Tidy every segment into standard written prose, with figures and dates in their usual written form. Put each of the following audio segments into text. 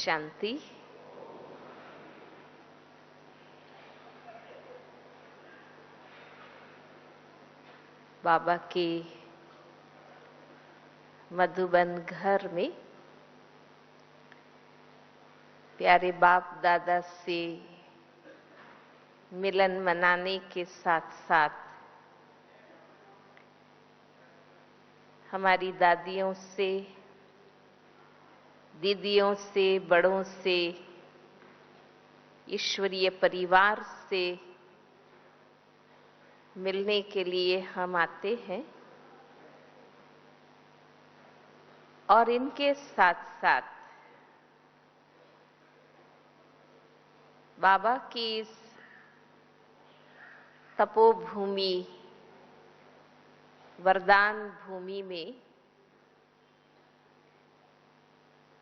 शांति। बाबा के मधुबन घर में प्यारे बाप दादा से मिलन मनाने के साथ साथ हमारी दादियों से, दीदियों से, बड़ों से, ईश्वरीय परिवार से मिलने के लिए हम आते हैं और इनके साथ साथ बाबा की इस तपोभूमि, वरदान भूमि में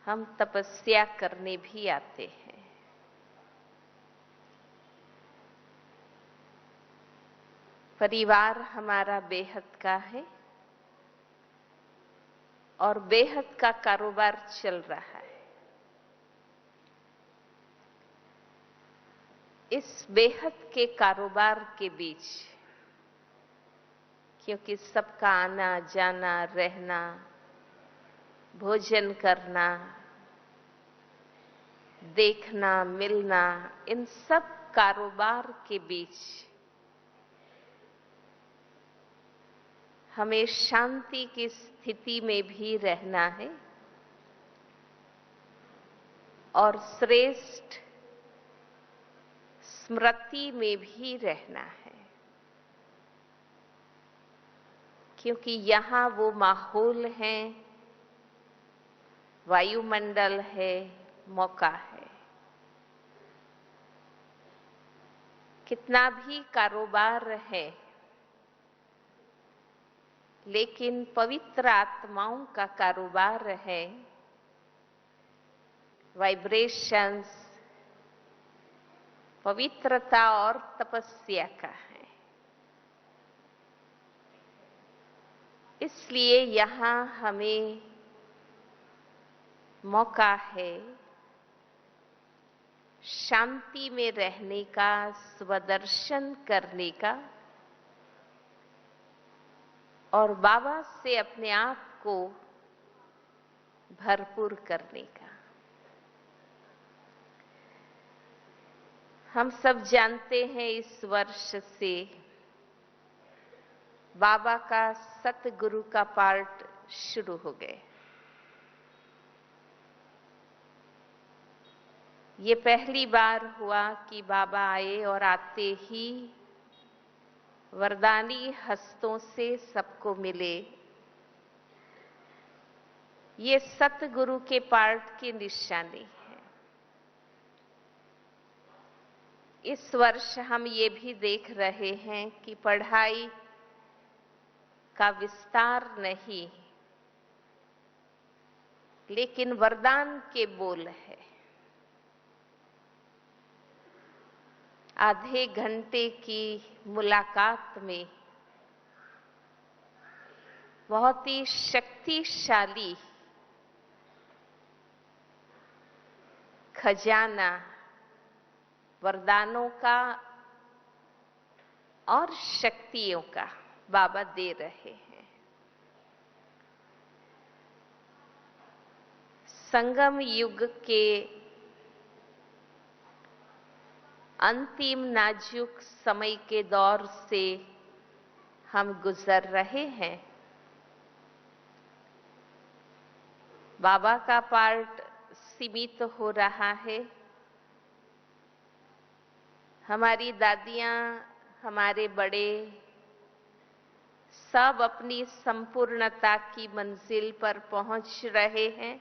हम तपस्या करने भी आते हैं। परिवार हमारा बेहद का है और बेहद का कारोबार चल रहा है। इस बेहद के कारोबार के बीच, क्योंकि सबका आना जाना, रहना, भोजन करना, देखना, मिलना, इन सब कारोबार के बीच हमें शांति की स्थिति में भी रहना है और श्रेष्ठ स्मृति में भी रहना है, क्योंकि यहाँ वो माहौल है, वायुमंडल है, मौका है। कितना भी कारोबार है, लेकिन पवित्र आत्माओं का कारोबार है, वाइब्रेशंस, पवित्रता और तपस्या का है। इसलिए यहाँ हमें मौका है शांति में रहने का, स्वदर्शन करने का और बाबा से अपने आप को भरपूर करने का। हम सब जानते हैं इस वर्ष से बाबा का सतगुरु का पार्ट शुरू हो गए। ये पहली बार हुआ कि बाबा आए और आते ही वरदानी हस्तों से सबको मिले। ये सतगुरु के पार्ट की निशानी है। इस वर्ष हम ये भी देख रहे हैं कि पढ़ाई का विस्तार नहीं, लेकिन वरदान के बोल है। आधे घंटे की मुलाकात में बहुत ही शक्तिशाली खजाना वरदानों का और शक्तियों का बाबा दे रहे हैं। संगम युग के अंतिम नाजुक समय के दौर से हम गुजर रहे हैं। बाबा का पार्ट सीमित हो रहा है। हमारी दादियां, हमारे बड़े सब अपनी संपूर्णता की मंजिल पर पहुंच रहे हैं।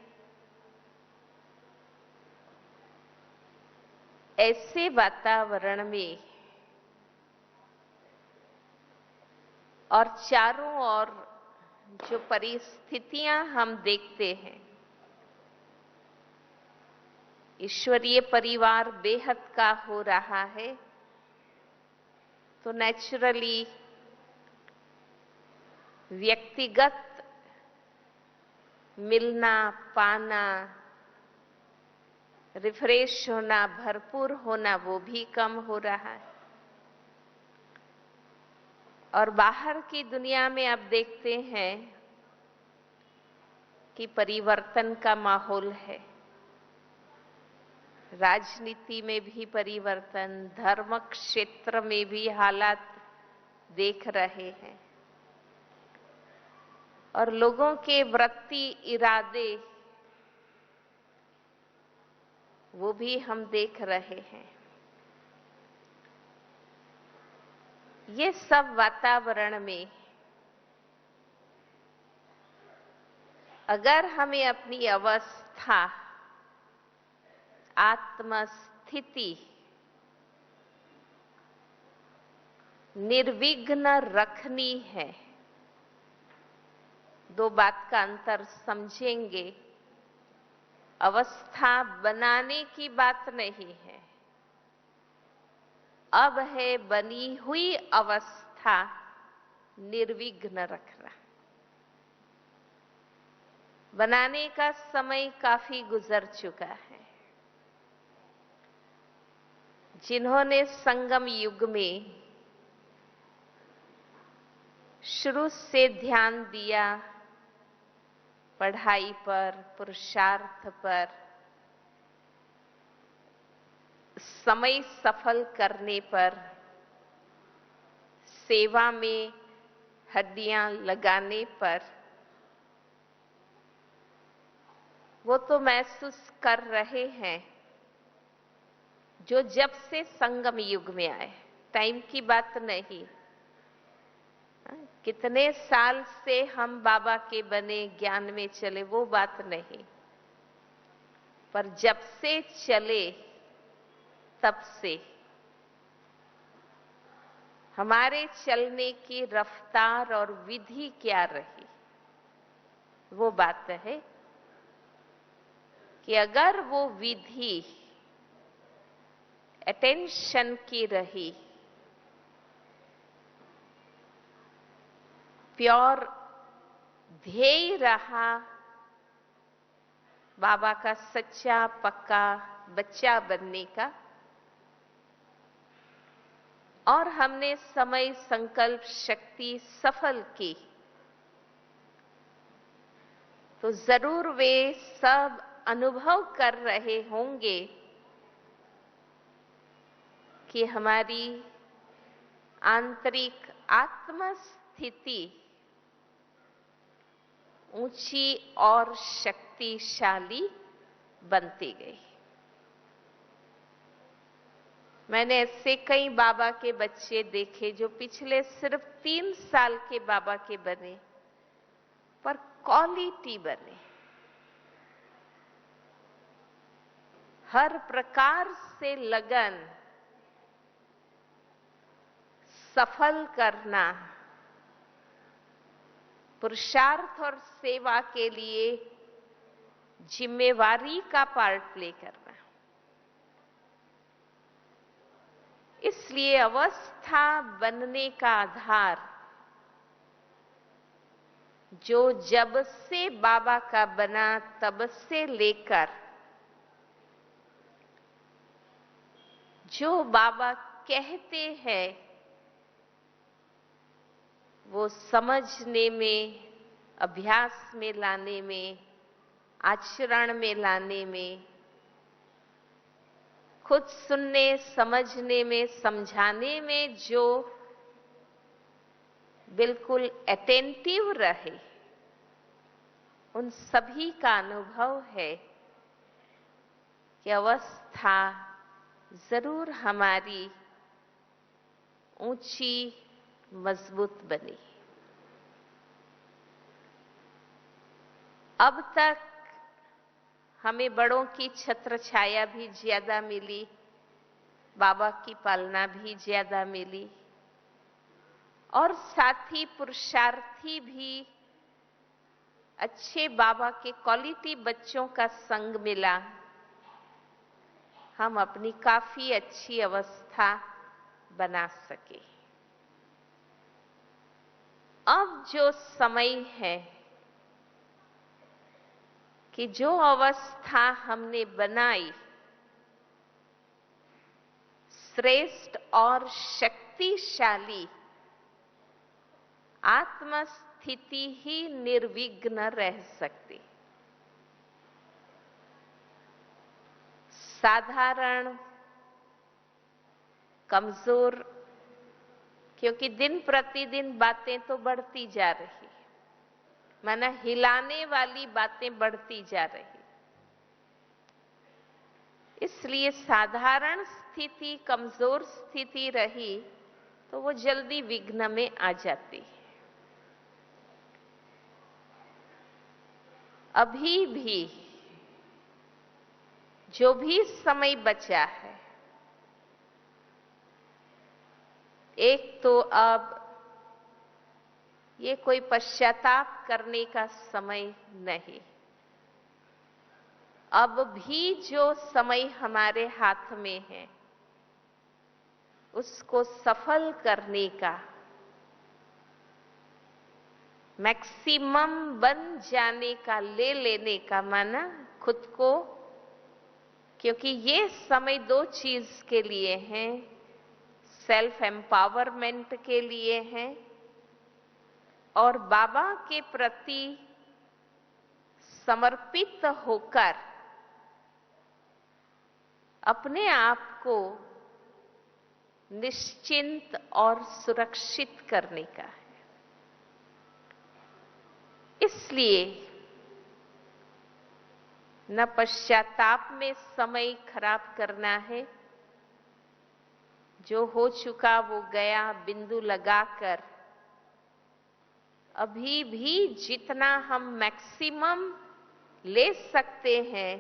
ऐसे वातावरण में और चारों ओर जो परिस्थितियां हम देखते हैं, ईश्वरीय परिवार बेहद का हो रहा है, तो नेचुरली व्यक्तिगत मिलना पाना रिफ्रेश होना, भरपूर होना, वो भी कम हो रहा है। और बाहर की दुनिया में आप देखते हैं कि परिवर्तन का माहौल है। राजनीति में भी परिवर्तन, धर्म क्षेत्र में भी हालात देख रहे हैं, और लोगों के वृत्ति, इरादे, वो भी हम देख रहे हैं। ये सब वातावरण में अगर हमें अपनी अवस्था, आत्मस्थिति निर्विघ्न रखनी है, दो बात का अंतर समझेंगे। अवस्था बनाने की बात नहीं है, अब है बनी हुई अवस्था निर्विघ्न रखना। बनाने का समय काफी गुजर चुका है। जिन्होंने संगम युग में शुरू से ध्यान दिया पढ़ाई पर, पुरुषार्थ पर, समय सफल करने पर, सेवा में हड्डियां लगाने पर, वो तो महसूस कर रहे हैं जो जब से संगम युग में आए। टाइम की बात नहीं, कितने साल से हम बाबा के बने, ज्ञान में चले, वो बात नहीं, पर जब से चले तब से हमारे चलने की रफ्तार और विधि क्या रही, वो बात है कि अगर वो विधि अटेंशन की रही, प्योर ध्येय रहा, बाबा का सच्चा पक्का बच्चा बनने का, और हमने समय, संकल्प, शक्ति सफल की, तो जरूर वे सब अनुभव कर रहे होंगे कि हमारी आंतरिक आत्मस्थिति ऊंची और शक्तिशाली बनती गई। मैंने ऐसे कई बाबा के बच्चे देखे जो पिछले सिर्फ 3 साल के बाबा के बने, पर क्वालिटी बने। हर प्रकार से लगन, सफल करना, पुरुषार्थ और सेवा के लिए जिम्मेवारी का पार्ट प्ले करना। इसलिए अवस्था बनने का आधार जो जब से बाबा का बना तब से लेकर जो बाबा कहते हैं वो समझने में, अभ्यास में लाने में, आचरण में लाने में, खुद सुनने, समझने में, समझाने में जो बिल्कुल अटेंटिव रहे, उन सभी का अनुभव है कि अवस्था जरूर हमारी ऊंची, मजबूत बनी। अब तक हमें बड़ों की छत्र छाया भी ज्यादा मिली, बाबा की पालना भी ज्यादा मिली, और साथी पुरुषार्थी भी अच्छे बाबा के क्वालिटी बच्चों का संग मिला। हम अपनी काफी अच्छी अवस्था बना सके। अब जो समय है कि जो अवस्था हमने बनाई श्रेष्ठ और शक्तिशाली आत्मस्थिति ही निर्विघ्न रह सकती। साधारण, कमजोर, क्योंकि दिन प्रतिदिन बातें तो बढ़ती जा रही, माना हिलाने वाली बातें बढ़ती जा रही, इसलिए साधारण स्थिति, कमजोर स्थिति रही तो वो जल्दी विघ्न में आ जाती है। अभी भी जो भी समय बचा है, एक तो अब ये कोई पश्चाताप करने का समय नहीं। अब भी जो समय हमारे हाथ में है उसको सफल करने का, मैक्सिमम बन जाने का, ले लेने का, माना खुद को, क्योंकि ये समय दो चीज के लिए है, सेल्फ एम्पावरमेंट के लिए है और बाबा के प्रति समर्पित होकर अपने आप को निश्चिंत और सुरक्षित करने का है। इसलिए न पश्चाताप में समय खराब करना है, जो हो चुका वो गया, बिंदु लगाकर अभी भी जितना हम मैक्सिमम ले सकते हैं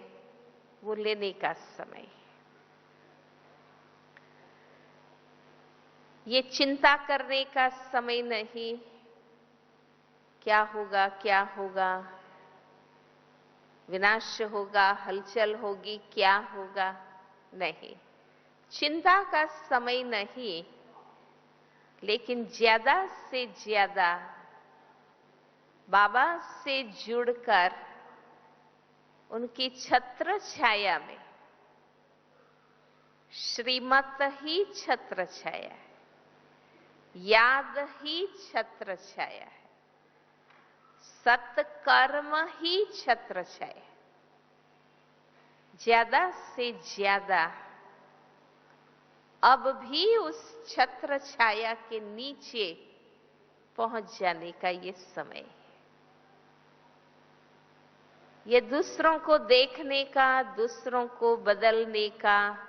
वो लेने का समय। ये चिंता करने का समय नहीं, क्या होगा, क्या होगा, विनाश होगा, हलचल होगी, क्या होगा, नहीं। चिंता का समय नहीं, लेकिन ज्यादा से ज्यादा बाबा से जुड़कर उनकी छत्र छाया में, श्रीमत ही छत्र छाया है, याद ही छत्र छाया है, सत्कर्म ही छत्र छाया। ज्यादा से ज्यादा अब भी उस छत्र छाया के नीचे पहुंच जाने का ये समय है। ये दूसरों को देखने का, दूसरों को बदलने का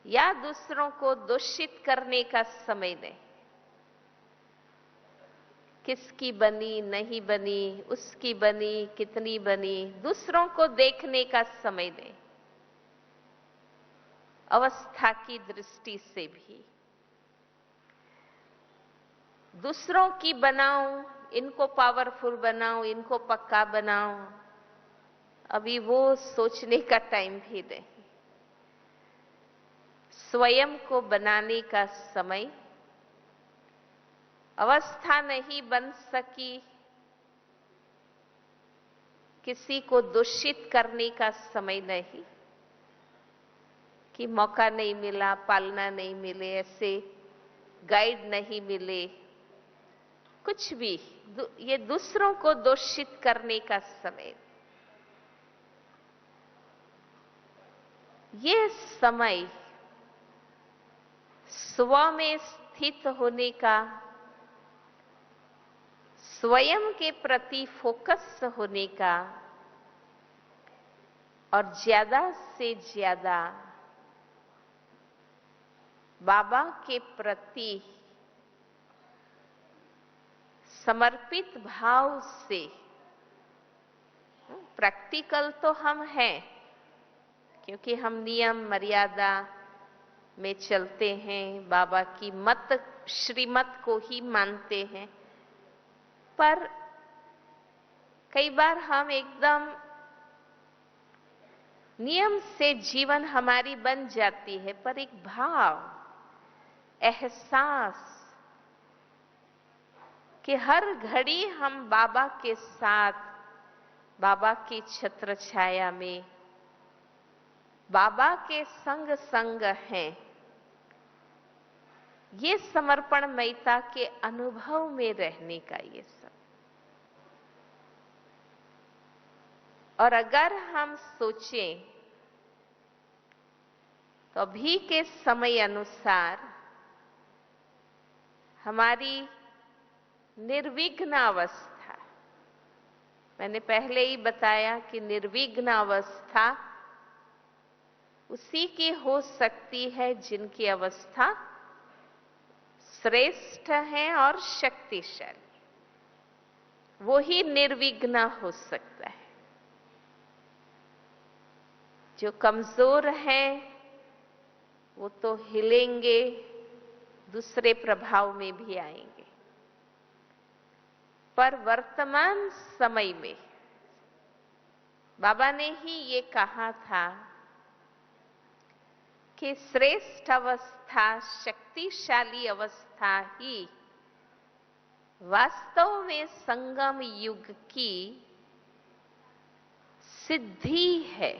या दूसरों को दूषित करने का समय नहीं। किसकी बनी, नहीं बनी, उसकी बनी, कितनी बनी, दूसरों को देखने का समय नहीं। अवस्था की दृष्टि से भी दूसरों की बनाऊं, इनको पावरफुल बनाऊं, इनको पक्का बनाऊं, अभी वो सोचने का टाइम भी नहीं। स्वयं को बनाने का समय, अवस्था नहीं बन सकी, किसी को दूषित करने का समय नहीं कि मौका नहीं मिला, पालना नहीं मिले, ऐसे गाइड नहीं मिले, कुछ भी, ये दूसरों को दूषित करने का समय। ये समय स्व में स्थित होने का, स्वयं के प्रति फोकस होने का और ज्यादा से ज्यादा बाबा के प्रति समर्पित भाव से। प्रैक्टिकल तो हम हैं, क्योंकि हम नियम मर्यादा में चलते हैं, बाबा की मत, श्रीमत को ही मानते हैं, पर कई बार हम एकदम नियम से जीवन हमारी बन जाती है, पर एक भाव, एहसास कि हर घड़ी हम बाबा के साथ, बाबा की छत्र छाया में बाबा के संग संग हैं, ये समर्पणमयता के अनुभव में रहने का ये सब। और अगर हम सोचें तो अभी के समय अनुसार हमारी निर्विघ्न अवस्था, मैंने पहले ही बताया कि निर्विघ्न अवस्था उसी की हो सकती है जिनकी अवस्था श्रेष्ठ है और शक्तिशाली, वो ही निर्विघ्न हो सकता है। जो कमजोर हैं वो तो हिलेंगे, दूसरे प्रभाव में भी आएंगे। पर वर्तमान समय में बाबा ने ही ये कहा था कि श्रेष्ठ अवस्था, शक्तिशाली अवस्था ही वास्तव में संगम युग की सिद्धि है।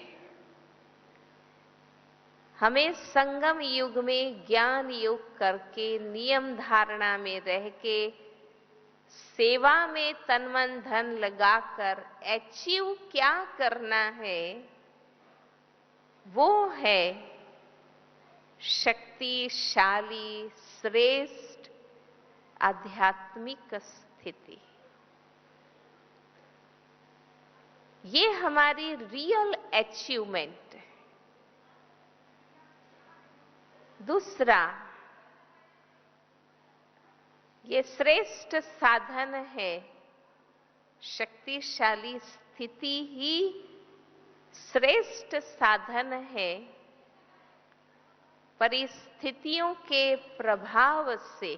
हमें संगम युग में ज्ञान योग करके, नियम धारणा में रह के, सेवा में तन मन धन लगाकर अचीव क्या करना है, वो है शक्तिशाली श्रेष्ठ आध्यात्मिक स्थिति। ये हमारी रियल अचीवमेंट है। दूसरा, ये श्रेष्ठ साधन है, शक्तिशाली स्थिति ही श्रेष्ठ साधन है परिस्थितियों के प्रभाव से,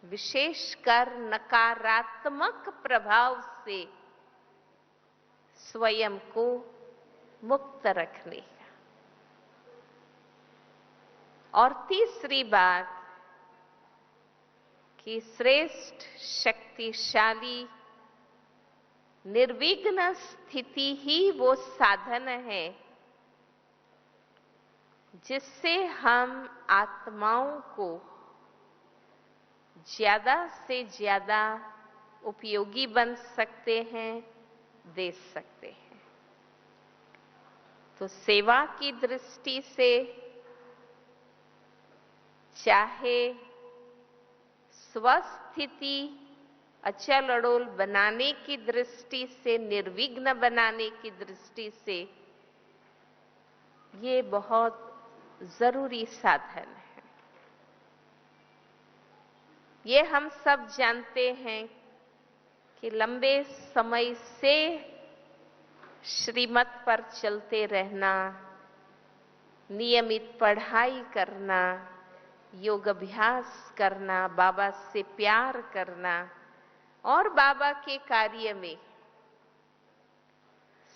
विशेषकर नकारात्मक प्रभाव से स्वयं को मुक्त रखने का। और तीसरी बात कि श्रेष्ठ शक्तिशाली निर्विघ्न स्थिति ही वो साधन है जिससे हम आत्माओं को ज्यादा से ज्यादा उपयोगी बन सकते हैं, दे सकते हैं। तो सेवा की दृष्टि से, चाहे स्वस्थिति अचल अडोल बनाने की दृष्टि से, निर्विघ्न बनाने की दृष्टि से, ये बहुत जरूरी साधन है। ये हम सब जानते हैं कि लंबे समय से श्रीमत पर चलते रहना, नियमित पढ़ाई करना, योग अभ्यास करना, बाबा से प्यार करना और बाबा के कार्य में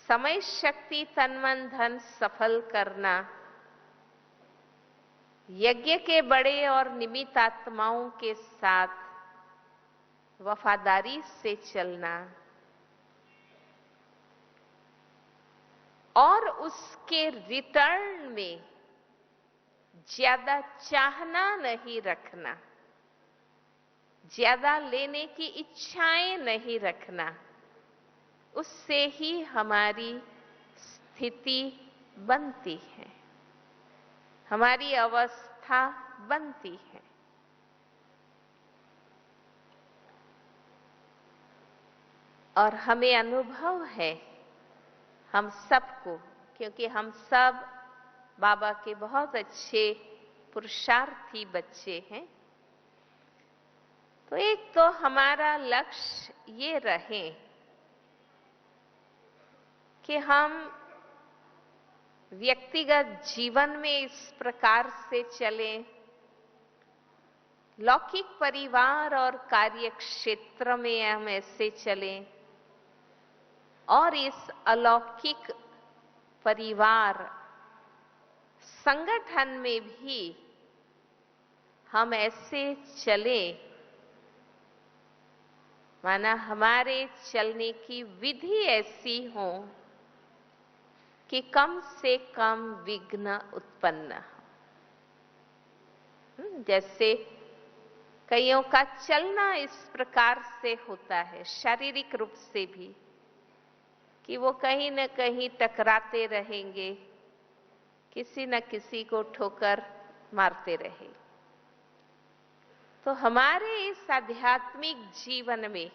समय शक्ति तन मन धन सफल करना, यज्ञ के बड़े और निमित्त आत्माओं के साथ वफादारी से चलना और उसके रिटर्न में ज्यादा चाहना नहीं रखना, ज्यादा लेने की इच्छाएं नहीं रखना, उससे ही हमारी स्थिति बनती है, हमारी अवस्था बनती है। और हमें अनुभव है हम सबको, क्योंकि हम सब बाबा के बहुत अच्छे पुरुषार्थी बच्चे हैं। तो एक तो हमारा लक्ष्य ये रहे कि हम व्यक्तिगत जीवन में इस प्रकार से चलें, लौकिक परिवार और कार्य क्षेत्र में हम ऐसे चलें, और इस अलौकिक परिवार संगठन में भी हम ऐसे चलें, माना हमारे चलने की विधि ऐसी हो कि कम से कम विघ्न उत्पन्न हो। जैसे कईयों का चलना इस प्रकार से होता है, शारीरिक रूप से भी, कि वो कहीं न कहीं टकराते रहेंगे, किसी न किसी को ठोकर मारते रहे। तो हमारे इस आध्यात्मिक जीवन में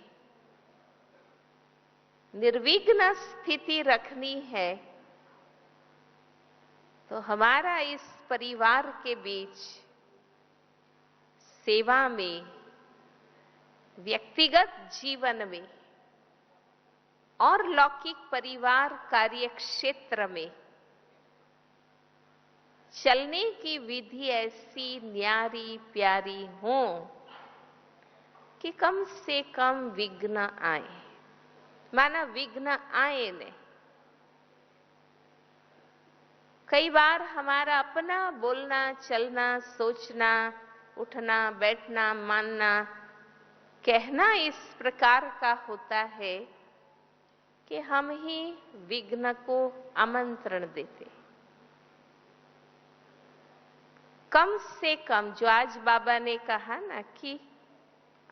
निर्विघ्न स्थिति रखनी है, तो हमारा इस परिवार के बीच सेवा में, व्यक्तिगत जीवन में और लौकिक परिवार कार्य क्षेत्र में चलने की विधि ऐसी न्यारी प्यारी हो कि कम से कम विघ्न आए। माना विघ्न आए नहीं। कई बार हमारा अपना बोलना, चलना, सोचना, उठना, बैठना, मानना, कहना इस प्रकार का होता है कि हम ही विघ्न को आमंत्रण देते। कम से कम, जो आज बाबा ने कहा ना कि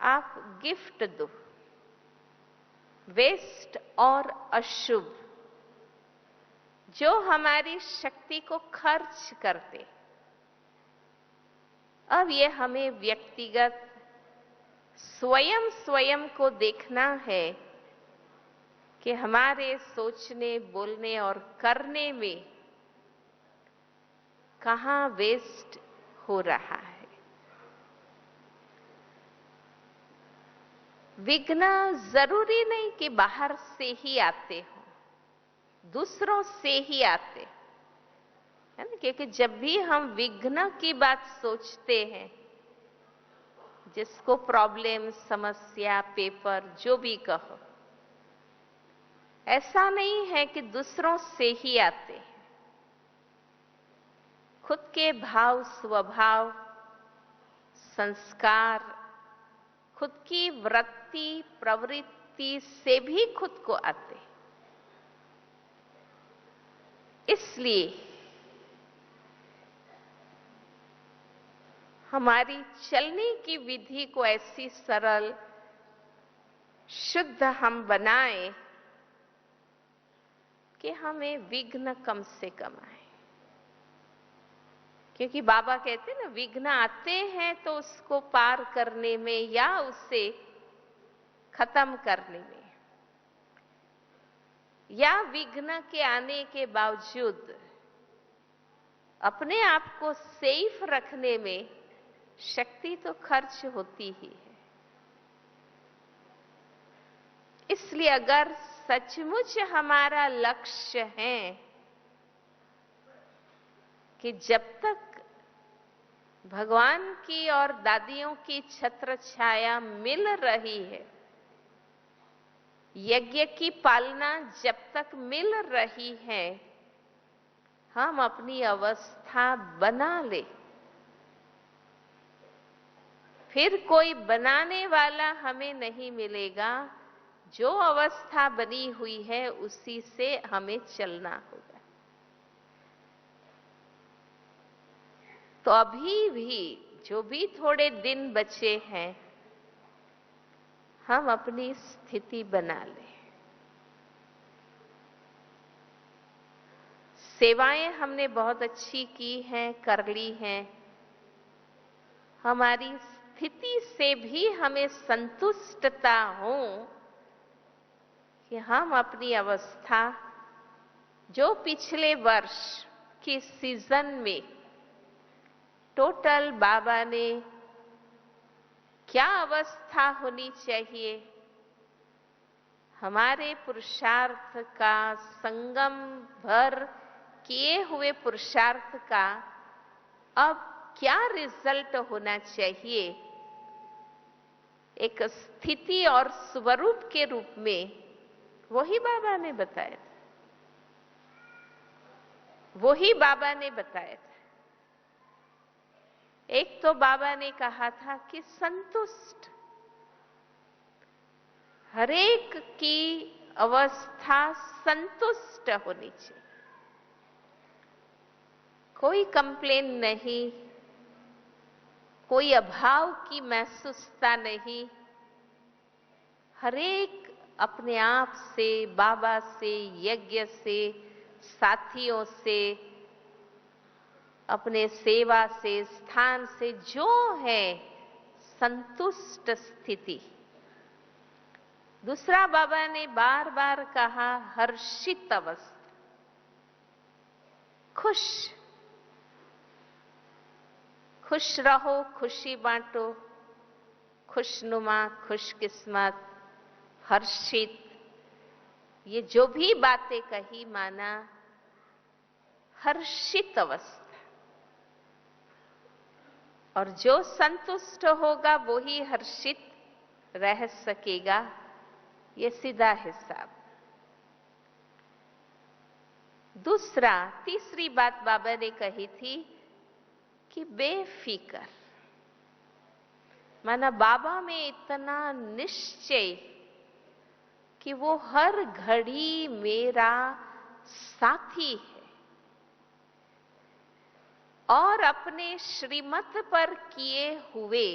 आप गिफ्ट दो, वेस्ट और अशुभ, जो हमारी शक्ति को खर्च करते। अब ये हमें व्यक्तिगत स्वयं को देखना है कि हमारे सोचने, बोलने और करने में कहाँ वेस्ट हो रहा है। विघ्न जरूरी नहीं कि बाहर से ही आते हो, दूसरों से ही आते है ना। क्योंकि जब भी हम विघ्न की बात सोचते हैं, जिसको प्रॉब्लम, समस्या, पेपर, जो भी कहो, ऐसा नहीं है कि दूसरों से ही आते हैं। खुद के भाव, स्वभाव, संस्कार, खुद की वृत्ति, प्रवृत्ति से भी खुद को आते। इसलिए हमारी चलने की विधि को ऐसी सरल, शुद्ध हम बनाएं कि हमें विघ्न कम से कम आए। क्योंकि बाबा कहते हैं ना, विघ्न आते हैं तो उसको पार करने में या उसे खत्म करने में, या विघ्न के आने के बावजूद अपने आप को सेफ रखने में शक्ति तो खर्च होती ही है। इसलिए अगर सचमुच हमारा लक्ष्य है कि जब तक भगवान की और दादियों की छत्र छाया मिल रही है, यज्ञ की पालना जब तक मिल रही है, हम अपनी अवस्था बना ले। फिर कोई बनाने वाला हमें नहीं मिलेगा। जो अवस्था बनी हुई है उसी से हमें चलना होगा। तो अभी भी जो भी थोड़े दिन बचे हैं, हम अपनी स्थिति बना लें। सेवाएं हमने बहुत अच्छी की हैं, कर ली हैं। हमारी स्थिति से भी हमें संतुष्टता हो कि हम अपनी अवस्था, जो पिछले वर्ष की सीजन में टोटल बाबा ने क्या अवस्था होनी चाहिए, हमारे पुरुषार्थ का, संगम भर किए हुए पुरुषार्थ का अब क्या रिजल्ट होना चाहिए, एक स्थिति और स्वरूप के रूप में वही बाबा ने बताया था। वही बाबा ने बताया था। एक तो बाबा ने कहा था कि संतुष्ट, हरेक की अवस्था संतुष्ट होनी चाहिए। कोई कंप्लेन नहीं, कोई अभाव की महसूसता नहीं। हरेक अपने आप से, बाबा से, यज्ञ से, साथियों से, अपने सेवा से, स्थान से जो है संतुष्ट स्थिति। दूसरा बाबा ने बार बार कहा हर्षित अवस्था, खुश। खुश रहो, खुशी बांटो, खुशनुमा, खुशकिस्मत, हर्षित, ये जो भी बातें कही माना हर्षित अवस्था। और जो संतुष्ट होगा वो ही हर्षित रह सकेगा, ये सीधा हिसाब। दूसरा, तीसरी बात बाबा ने कही थी कि बेफिक्र। माना बाबा में इतना निश्चय कि वो हर घड़ी मेरा साथी है और अपने श्रीमत पर किए हुए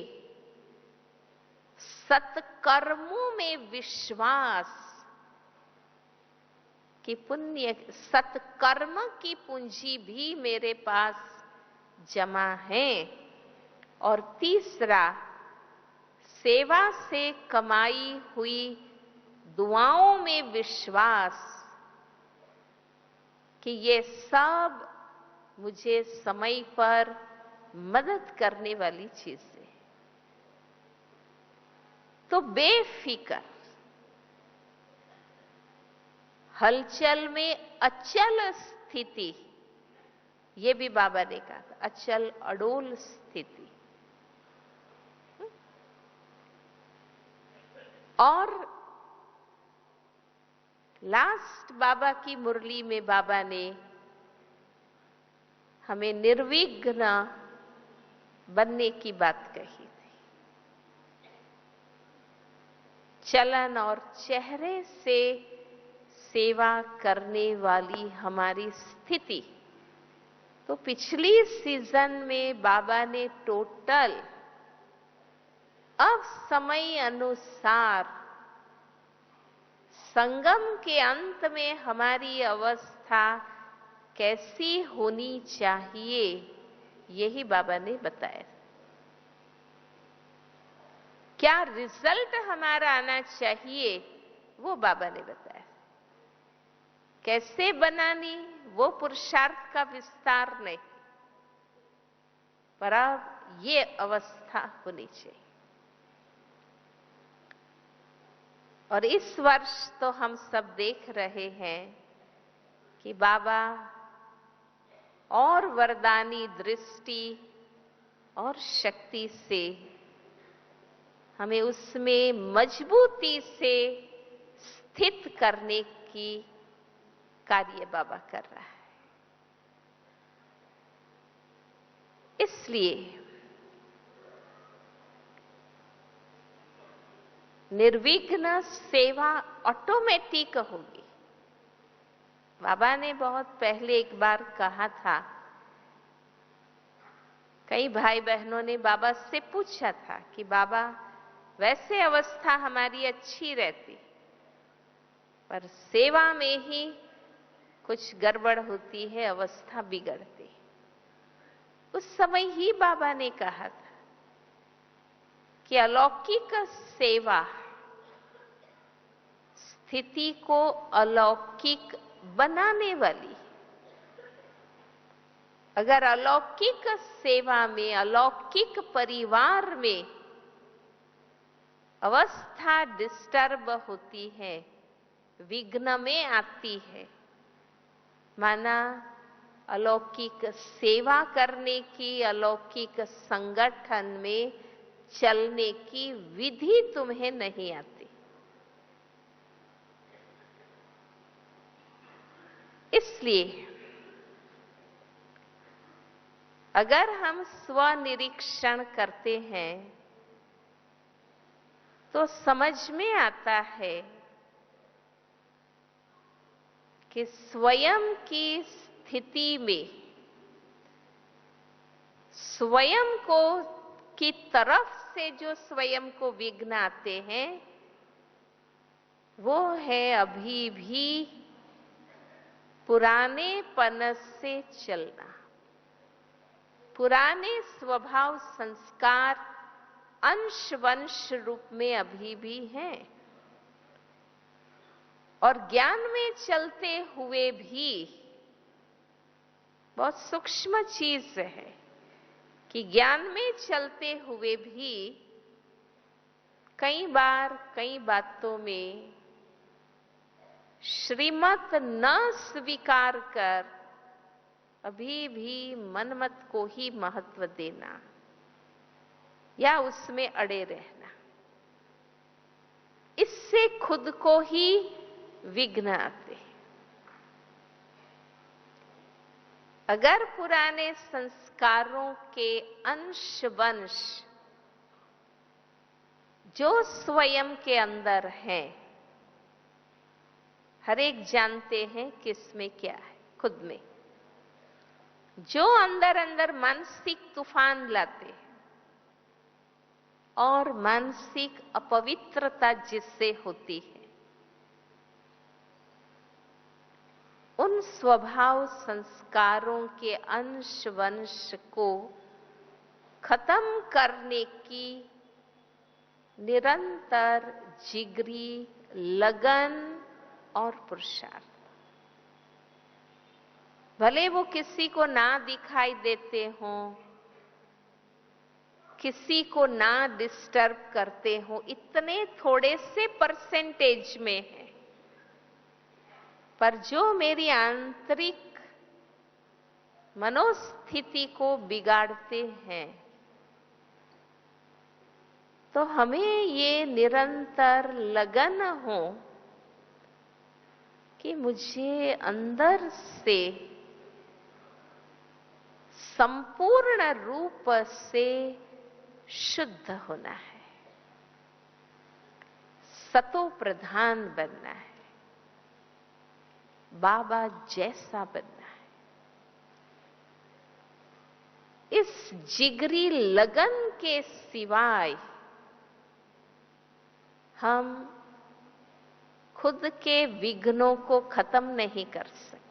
सत्कर्मों में विश्वास कि पुण्य, सत्कर्म की पूंजी भी मेरे पास जमा है। और तीसरा, सेवा से कमाई हुई दुआओं में विश्वास कि ये सब मुझे समय पर मदद करने वाली चीज है। तो बेफिक्र, हलचल में अचल स्थिति, ये भी बाबा ने कहा था, अचल अडोल स्थिति। और लास्ट बाबा की मुरली में बाबा ने हमें निर्विघ्न बनने की बात कही थी। चलन और चेहरे से सेवा करने वाली हमारी स्थिति, तो पिछली सीजन में बाबा ने टोटल अब समय अनुसार संगम के अंत में हमारी अवस्था कैसी होनी चाहिए, यही बाबा ने बताया। क्या रिजल्ट हमारा आना चाहिए, वो बाबा ने बताया। कैसे बनानी, वो पुरुषार्थ का विस्तार नहीं, पर अब ये अवस्था होनी चाहिए। और इस वर्ष तो हम सब देख रहे हैं कि बाबा और वरदानी दृष्टि और शक्ति से हमें उसमें मजबूती से स्थित करने की कार्य बाबा कर रहा है। इसलिए निर्विघ्न सेवा ऑटोमेटिक होगी। बाबा ने बहुत पहले एक बार कहा था, कई भाई बहनों ने बाबा से पूछा था कि बाबा वैसे अवस्था हमारी अच्छी रहती, पर सेवा में ही कुछ गड़बड़ होती है, अवस्था बिगड़ती। उस समय ही बाबा ने कहा था कि अलौकिक सेवा स्थिति को अलौकिक बनाने वाली। अगर अलौकिक सेवा में, अलौकिक परिवार में अवस्था डिस्टर्ब होती है, विघ्न में आती है, माना अलौकिक सेवा करने की, अलौकिक संगठन में चलने की विधि तुम्हें नहीं आती। इसलिए अगर हम स्वनिरीक्षण करते हैं तो समझ में आता है कि स्वयं की स्थिति में स्वयं को की तरफ से जो स्वयं को विघ्न आते हैं वो है अभी भी पुराने पन से चलना, पुराने स्वभाव संस्कार अंश वंश रूप में अभी भी हैं। और ज्ञान में चलते हुए भी बहुत सूक्ष्म चीज है कि ज्ञान में चलते हुए भी कई बार कई बातों में श्रीमत न स्वीकार कर अभी भी मनमत को ही महत्व देना या उसमें अड़े रहना, इससे खुद को ही विघ्न आते हैं। अगर पुराने संस्कारों के अंश वंश जो स्वयं के अंदर हैं, हर एक जानते हैं किसमें क्या है, खुद में जो अंदर अंदर मानसिक तूफान लाते हैं और मानसिक अपवित्रता जिससे होती है, उन स्वभाव संस्कारों के अंश वंश को खत्म करने की निरंतर जिगरी लगन और पुरुषार्थ, भले वो किसी को ना दिखाई देते हों, किसी को ना डिस्टर्ब करते हो, इतने थोड़े से परसेंटेज में है, पर जो मेरी आंतरिक मनोस्थिति को बिगाड़ते हैं, तो हमें ये निरंतर लगन हो कि मुझे अंदर से संपूर्ण रूप से शुद्ध होना है, सतो प्रधान बनना है, बाबा जैसा बनना है। इस जिगरी लगन के सिवाय हम खुद के विघ्नों को खत्म नहीं कर सकते।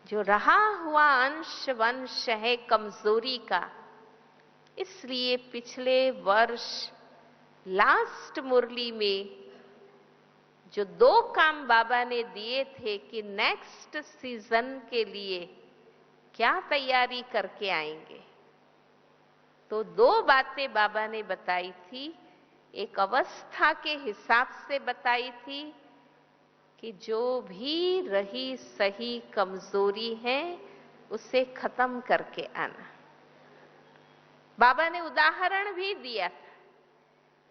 जो रहा हुआ अंश वंश है कमजोरी का, इसलिए पिछले वर्ष लास्ट मुरली में जो 2 काम बाबा ने दिए थे कि नेक्स्ट सीजन के लिए क्या तैयारी करके आएंगे, तो 2 बातें बाबा ने बताई थी। एक अवस्था के हिसाब से बताई थी कि जो भी रही सही कमजोरी है उसे खत्म करके आना। बाबा ने उदाहरण भी दिया था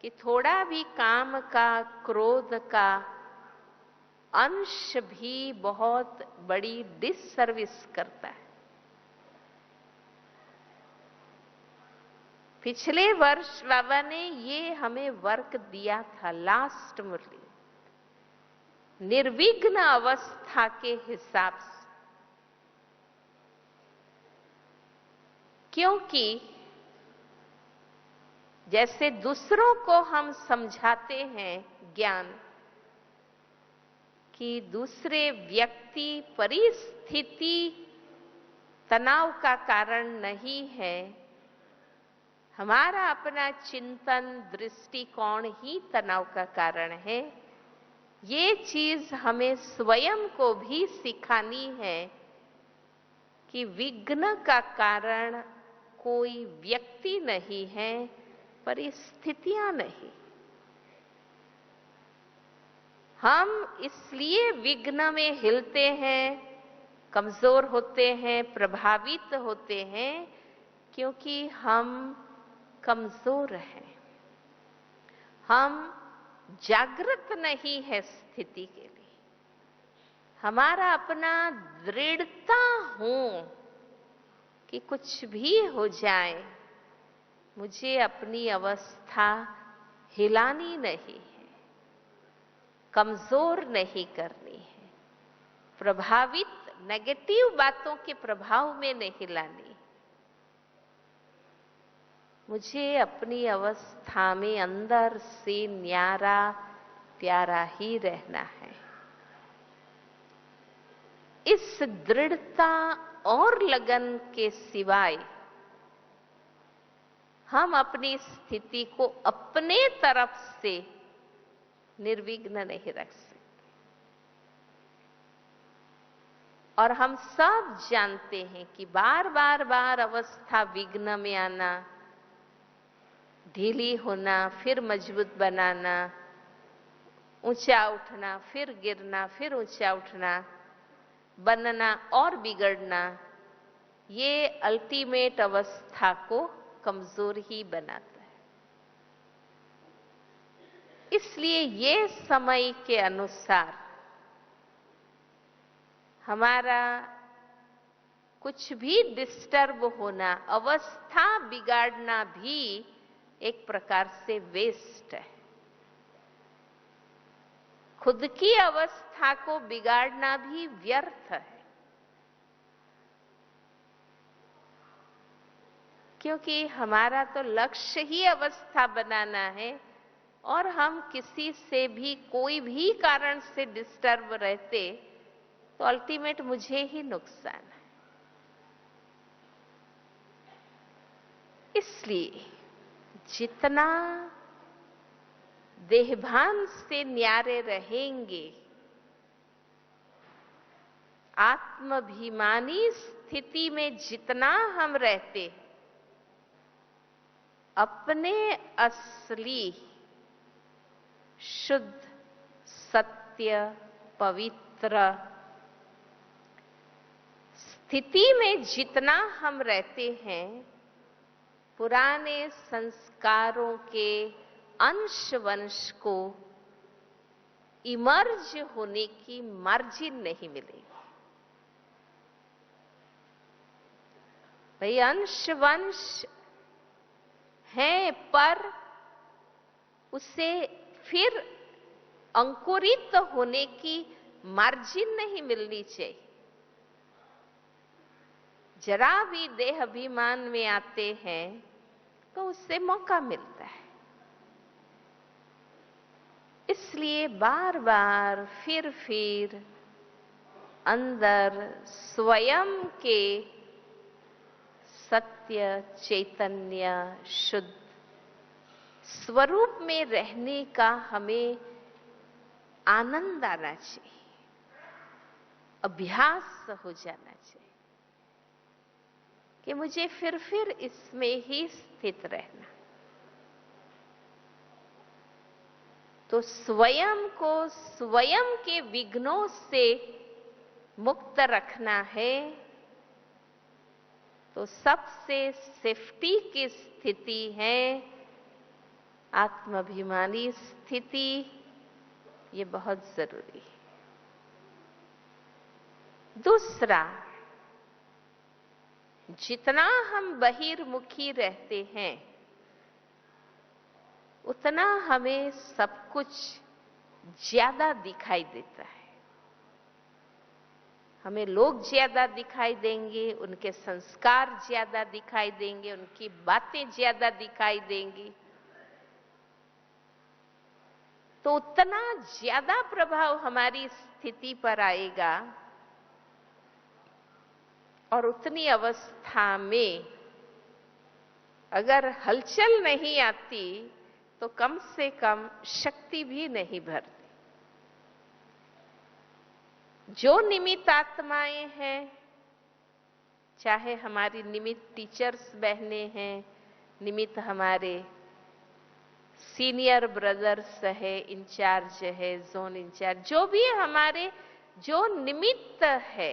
कि थोड़ा भी काम का, क्रोध का अंश भी बहुत बड़ी डिससर्विस करता है। पिछले वर्ष बाबा ने ये हमें वर्क दिया था लास्ट मुरली, निर्विघ्न अवस्था के हिसाब से, क्योंकि जैसे दूसरों को हम समझाते हैं ज्ञान कि दूसरे व्यक्ति परिस्थिति तनाव का कारण नहीं है, हमारा अपना चिंतन दृष्टिकोण ही तनाव का कारण है। ये चीज हमें स्वयं को भी सिखानी है कि विघ्न का कारण कोई व्यक्ति नहीं है, परिस्थितियां नहीं। हम इसलिए विघ्न में हिलते हैं, कमजोर होते हैं, प्रभावित होते हैं, क्योंकि हम कमजोर हैं, हम जागृत नहीं है स्थिति के लिए। हमारा अपना दृढ़ता हो कि कुछ भी हो जाए, मुझे अपनी अवस्था हिलानी नहीं है, कमजोर नहीं करनी है, प्रभावित नेगेटिव बातों के प्रभाव में नहीं लानी। मुझे अपनी अवस्था में अंदर से न्यारा प्यारा ही रहना है। इस दृढ़ता और लगन के सिवाय हम अपनी स्थिति को अपने तरफ से निर्विघ्न नहीं रख सकते। और हम सब जानते हैं कि बार बार अवस्था विघ्न में आना, ढीली होना, फिर मजबूत बनाना, ऊंचा उठना, फिर गिरना, फिर ऊंचा उठना, बनना और बिगड़ना, ये अल्टीमेट अवस्था को कमजोर ही बनाता है। इसलिए ये समय के अनुसार हमारा कुछ भी डिस्टर्ब होना, अवस्था बिगाड़ना भी एक प्रकार से वेस्ट है। खुद की अवस्था को बिगाड़ना भी व्यर्थ है, क्योंकि हमारा तो लक्ष्य ही अवस्था बनाना है और हम किसी से भी कोई भी कारण से डिस्टर्ब रहते तो अल्टीमेट मुझे ही नुकसान है। इसलिए जितना देहभान से न्यारे रहेंगे, आत्माभिमानी स्थिति में जितना हम रहते, अपने असली शुद्ध, सत्य, पवित्र स्थिति में जितना हम रहते हैं, पुराने संस्कारों के अंश वंश को इमर्ज होने की मार्जिन नहीं मिलेगी। भाई अंश वंश है, पर उसे फिर अंकुरित होने की मार्जिन नहीं मिलनी चाहिए। जरा भी देह अभिमान में आते हैं तो उससे मौका मिलता है। इसलिए बार बार फिर अंदर स्वयं के सत्य, चैतन्य, शुद्ध स्वरूप में रहने का हमें आनंद आना चाहिए, अभ्यास हो जाना चाहिए कि मुझे फिर इसमें ही स्थित रहना। तो स्वयं को स्वयं के विघ्नों से मुक्त रखना है, तो सबसे सेफ्टी की स्थिति है आत्माभिमानी स्थिति। ये बहुत जरूरी है। दूसरा, जितना हम बहिर्मुखी रहते हैं उतना हमें सब कुछ ज्यादा दिखाई देता है। हमें लोग ज्यादा दिखाई देंगे, उनके संस्कार ज्यादा दिखाई देंगे, उनकी बातें ज्यादा दिखाई देंगी, तो उतना ज्यादा प्रभाव हमारी स्थिति पर आएगा और उतनी अवस्था में अगर हलचल नहीं आती तो कम से कम शक्ति भी नहीं भरती। जो निमित्त आत्माएं हैं, चाहे हमारी निमित्त टीचर्स बहनें हैं, निमित्त हमारे सीनियर ब्रदर्स है, इंचार्ज है, जोन इंचार्ज, जो भी हमारे जो निमित्त है,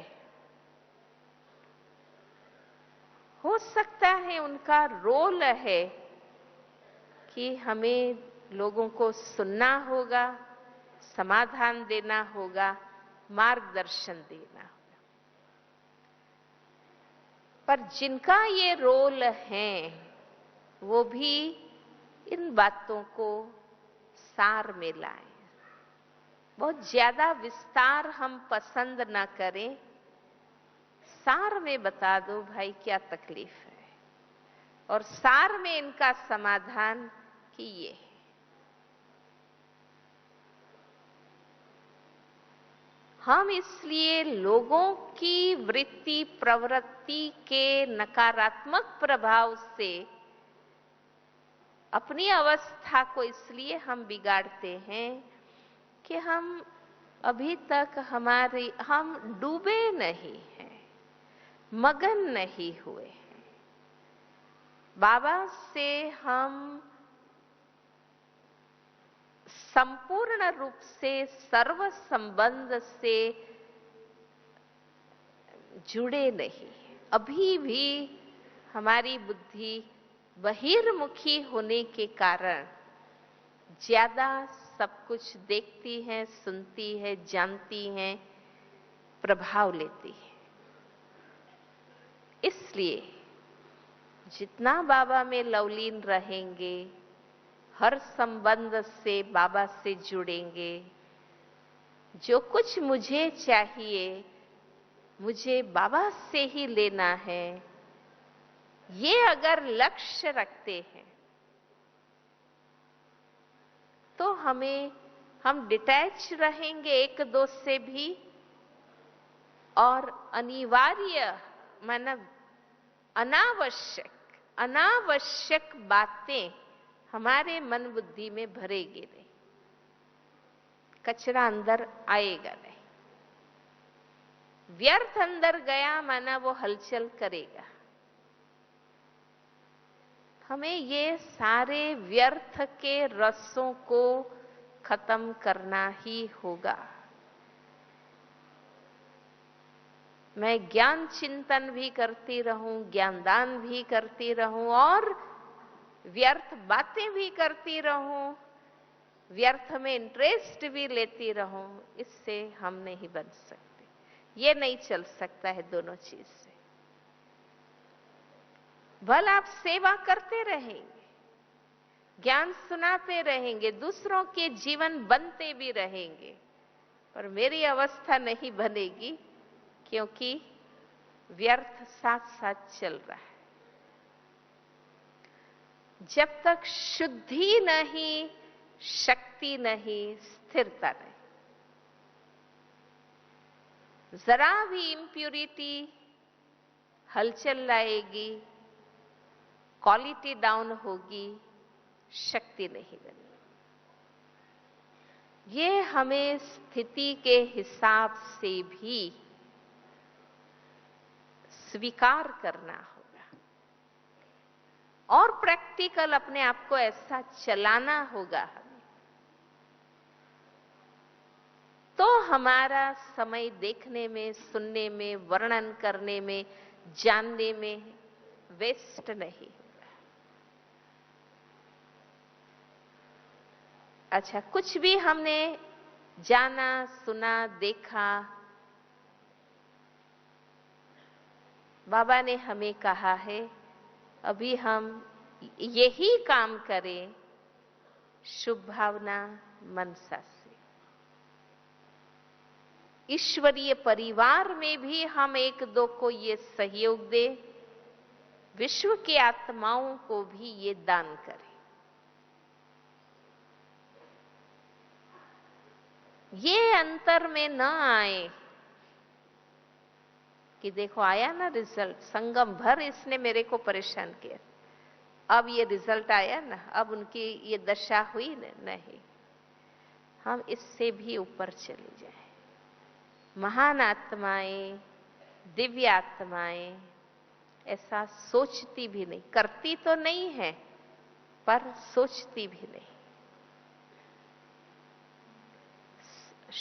हो सकता है उनका रोल है कि हमें लोगों को सुनना होगा, समाधान देना होगा, मार्गदर्शन देना होगा। पर जिनका ये रोल है वो भी इन बातों को सार में लाएं। बहुत ज्यादा विस्तार हम पसंद ना करें, सार में बता दो भाई क्या तकलीफ है, और सार में इनका समाधान कि ये है। हम इसलिए लोगों की वृत्ति प्रवृत्ति के नकारात्मक प्रभाव से अपनी अवस्था को इसलिए हम बिगाड़ते हैं कि हम अभी तक हम डूबे नहीं हैं, मगन नहीं हुए हैं। बाबा से हम संपूर्ण रूप से सर्व संबंध से जुड़े नहीं। अभी भी हमारी बुद्धि बहिर्मुखी होने के कारण ज्यादा सब कुछ देखती है, सुनती है, जानती है, प्रभाव लेती है। इसलिए जितना बाबा में लवलीन रहेंगे, हर संबंध से बाबा से जुड़ेंगे, जो कुछ मुझे चाहिए मुझे बाबा से ही लेना है, ये अगर लक्ष्य रखते हैं तो हम डिटैच रहेंगे एक दो से भी, और अनिवार्य मानव अनावश्यक बातें हमारे मन बुद्धि में भरेगी नहीं, कचरा अंदर आएगा नहीं। व्यर्थ अंदर गया माना वो हलचल करेगा। हमें ये सारे व्यर्थ के रसों को खत्म करना ही होगा। मैं ज्ञान चिंतन भी करती रहूं, ज्ञानदान भी करती रहूं और व्यर्थ बातें भी करती रहूं, व्यर्थ में इंटरेस्ट भी लेती रहूं, इससे हम नहीं बन सकते। ये नहीं चल सकता है दोनों चीज से। भल आप सेवा करते रहेंगे, ज्ञान सुनाते रहेंगे, दूसरों के जीवन बनते भी रहेंगे, पर मेरी अवस्था नहीं बनेगी, क्योंकि व्यर्थ साथ साथ चल रहा है। जब तक शुद्धि नहीं, शक्ति नहीं, स्थिरता नहीं, जरा भी इंप्यूरिटी हलचल लाएगी, क्वालिटी डाउन होगी, शक्ति नहीं बनेगी। ये हमें स्थिति के हिसाब से भी स्वीकार करना होगा और प्रैक्टिकल अपने आप को ऐसा चलाना होगा हमें, तो हमारा समय देखने में, सुनने में, वर्णन करने में, जानने में वेस्ट नहीं होगा। अच्छा, कुछ भी हमने जाना, सुना, देखा, बाबा ने हमें कहा है अभी हम यही काम करें शुभ भावना मनसा से। ईश्वरीय परिवार में भी हम एक दो को ये सहयोग दें, विश्व की आत्माओं को भी ये दान करें। ये अंतर में न आए कि देखो आया ना रिजल्ट, संगम भर इसने मेरे को परेशान किया, अब ये रिजल्ट आया ना, अब उनकी ये दशा हुई ना। नहीं, हम इससे भी ऊपर चले जाएं। महान आत्माएं, दिव्य आत्माएं ऐसा सोचती भी नहीं, करती तो नहीं है पर सोचती भी नहीं।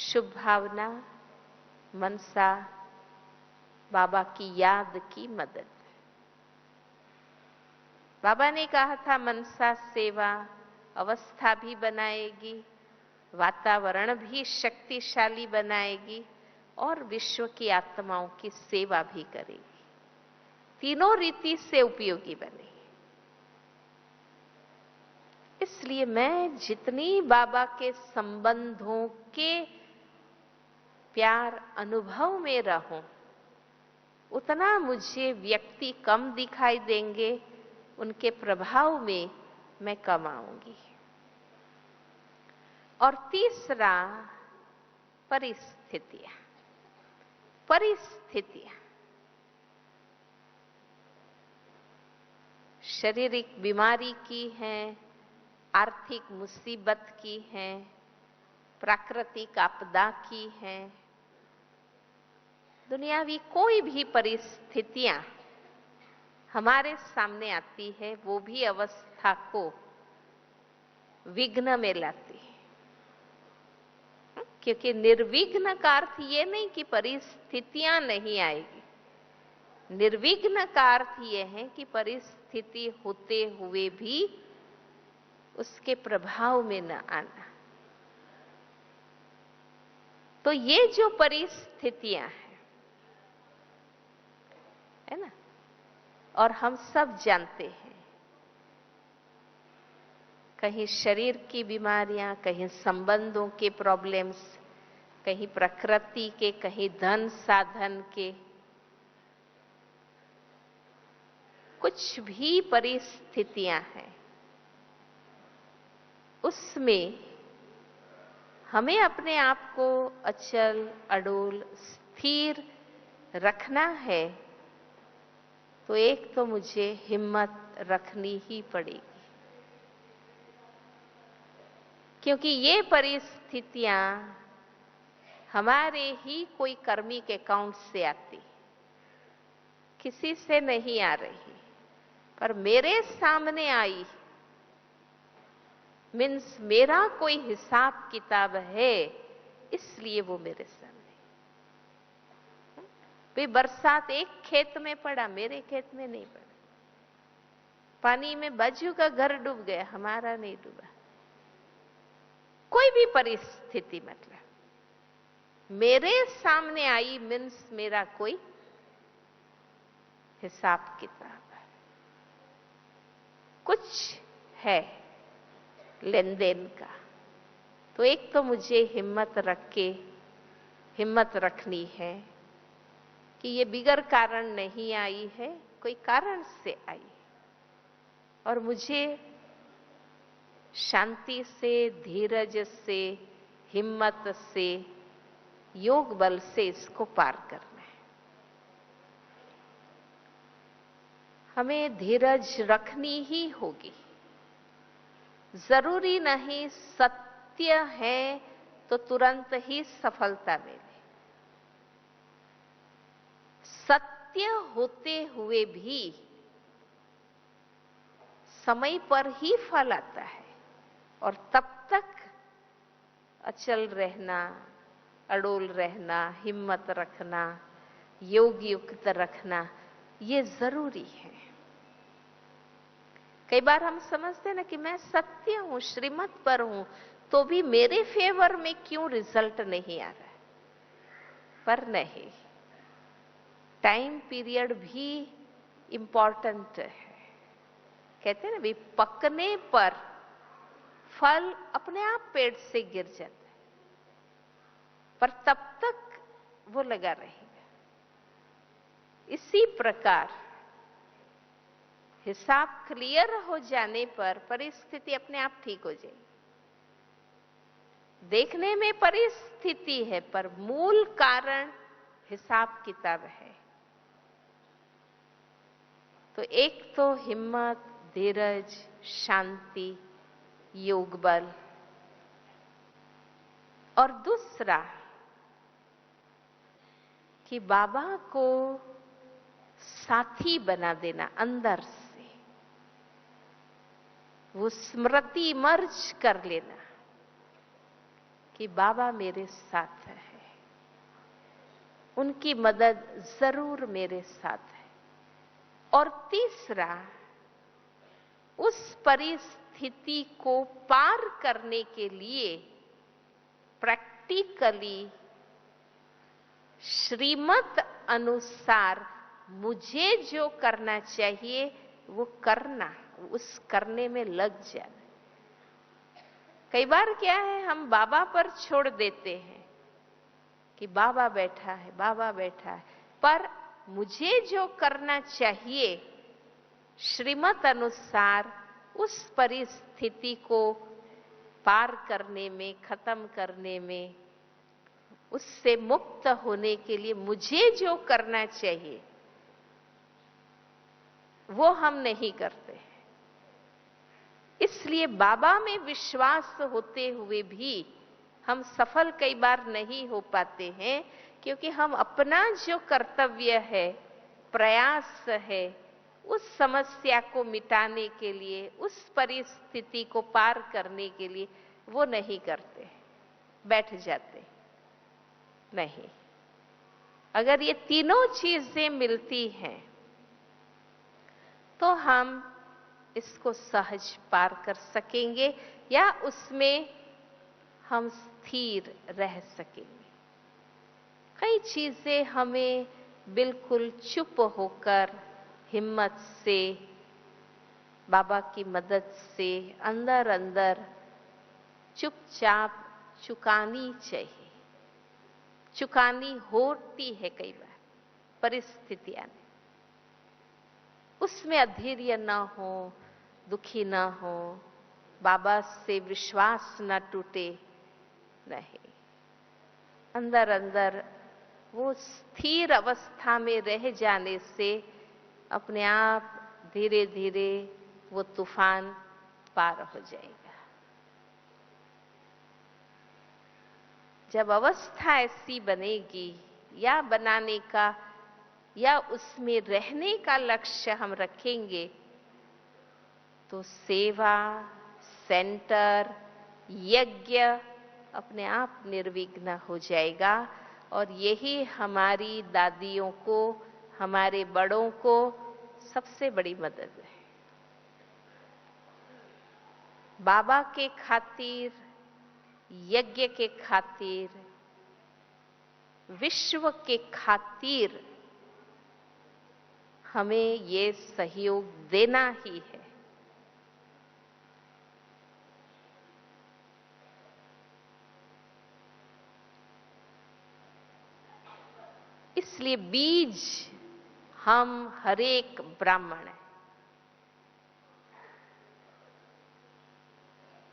शुभ भावना मनसा, बाबा की याद की मदद। बाबा ने कहा था मनसा सेवा अवस्था भी बनाएगी, वातावरण भी शक्तिशाली बनाएगी और विश्व की आत्माओं की सेवा भी करेगी। तीनों रीति से उपयोगी बनेगी। इसलिए मैं जितनी बाबा के संबंधों के प्यार अनुभव में रहूं, उतना मुझे व्यक्ति कम दिखाई देंगे, उनके प्रभाव में मैं कम आऊंगी। और तीसरा, परिस्थितियां। परिस्थितियां शारीरिक बीमारी की हैं, आर्थिक मुसीबत की हैं, प्राकृतिक आपदा की हैं, दुनियावी कोई भी परिस्थितियां हमारे सामने आती है, वो भी अवस्था को विघ्न में लाती है। क्योंकि निर्विघ्न का अर्थ ये नहीं कि परिस्थितियां नहीं आएगी। निर्विघ्न का अर्थ ये है कि परिस्थिति होते हुए भी उसके प्रभाव में न आना। तो ये जो परिस्थितियां हैं, है ना, और हम सब जानते हैं, कहीं शरीर की बीमारियां, कहीं संबंधों के प्रॉब्लम्स, कहीं प्रकृति के, कहीं धन साधन के, कुछ भी परिस्थितियां हैं, उसमें हमें अपने आप को अचल, अडोल, स्थिर रखना है। तो एक तो मुझे हिम्मत रखनी ही पड़ेगी, क्योंकि ये परिस्थितियां हमारे ही कोई कर्मी के अकाउंट से आती, किसी से नहीं आ रही, पर मेरे सामने आई, मीन्स मेरा कोई हिसाब किताब है, इसलिए वो मेरे सामने। भाई बरसात एक खेत में पड़ा, मेरे खेत में नहीं पड़ा। पानी में बाजू का घर डूब गया, हमारा नहीं डूबा। कोई भी परिस्थिति मतलब मेरे सामने आई, मीन्स मेरा कोई हिसाब किताब है, कुछ है लेन देन का। तो एक तो मुझे हिम्मत रखनी है कि ये बिगर कारण नहीं आई है, कोई कारण से आई, और मुझे शांति से, धीरज से, हिम्मत से, योग बल से इसको पार करना है। हमें धीरज रखनी ही होगी। जरूरी नहीं सत्य है तो तुरंत ही सफलता मिले। सत्य होते हुए भी समय पर ही फल आता है, और तब तक अचल रहना, अडोल रहना, हिम्मत रखना, योग युक्त रखना, ये जरूरी है। कई बार हम समझते हैं ना कि मैं सत्य हूं, श्रीमत पर हूं, तो भी मेरे फेवर में क्यों रिजल्ट नहीं आ रहा है। पर नहीं, टाइम पीरियड भी इंपॉर्टेंट है। कहते हैं ना भी, पकने पर फल अपने आप पेड़ से गिर जाता है, पर तब तक वो लगा रहेगा। इसी प्रकार हिसाब क्लियर हो जाने पर परिस्थिति अपने आप ठीक हो जाएगी। देखने में परिस्थिति है, पर मूल कारण हिसाब किताब है। तो एक तो हिम्मत, धीरज, शांति, योग बल, और दूसरा कि बाबा को साथी बना देना अंदर से, वो स्मृति मर्ज कर लेना कि बाबा मेरे साथ है, उनकी मदद जरूर मेरे साथ है। और तीसरा, उस परिस्थिति को पार करने के लिए प्रैक्टिकली श्रीमत अनुसार मुझे जो करना चाहिए वो करना, उस करने में लग जाना। कई बार क्या है, हम बाबा पर छोड़ देते हैं कि बाबा बैठा है, बाबा बैठा है, पर मुझे जो करना चाहिए श्रीमत अनुसार उस परिस्थिति को पार करने में, खत्म करने में, उससे मुक्त होने के लिए मुझे जो करना चाहिए वो हम नहीं करते। इसलिए बाबा में विश्वास होते हुए भी हम सफल कई बार नहीं हो पाते हैं, क्योंकि हम अपना जो कर्तव्य है, प्रयास है, उस समस्या को मिटाने के लिए, उस परिस्थिति को पार करने के लिए वो नहीं करते, बैठ जाते नहीं। अगर ये तीनों चीजें मिलती हैं तो हम इसको सहज पार कर सकेंगे या उसमें हम स्थिर रह सकेंगे। कई चीजें हमें बिल्कुल चुप होकर हिम्मत से, बाबा की मदद से अंदर अंदर चुपचाप चुकानी चाहिए। चुकानी होती है कई बार परिस्थितियां में, उसमें अधैर्य न हो, दुखी न हो, बाबा से विश्वास न टूटे, नहीं, अंदर अंदर वो स्थिर अवस्था में रह जाने से अपने आप धीरे धीरे वो तूफान पार हो जाएगा। जब अवस्था ऐसी बनेगी या बनाने का या उसमें रहने का लक्ष्य हम रखेंगे तो सेवा, सेंटर, यज्ञ अपने आप निर्विघ्न हो जाएगा। और यही हमारी दादियों को, हमारे बड़ों को सबसे बड़ी मदद है। बाबा के खातिर, यज्ञ के खातिर, विश्व के खातिर हमें ये सहयोग देना ही है। इसलिए बीज हम हरेक ब्राह्मण हैं,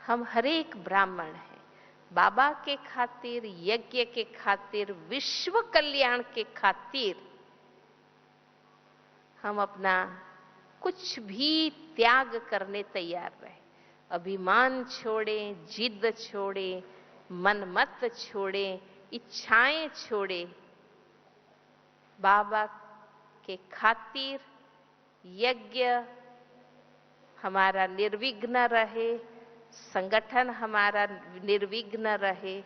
हम हरेक ब्राह्मण हैं। बाबा के खातिर, यज्ञ के खातिर, विश्व कल्याण के खातिर हम अपना कुछ भी त्याग करने तैयार रहे। अभिमान छोड़ें, जिद छोड़ें, मनमत छोड़ें, इच्छाएं छोड़ें। बाबा के खातिर यज्ञ हमारा निर्विघ्न रहे, संगठन हमारा निर्विघ्न रहे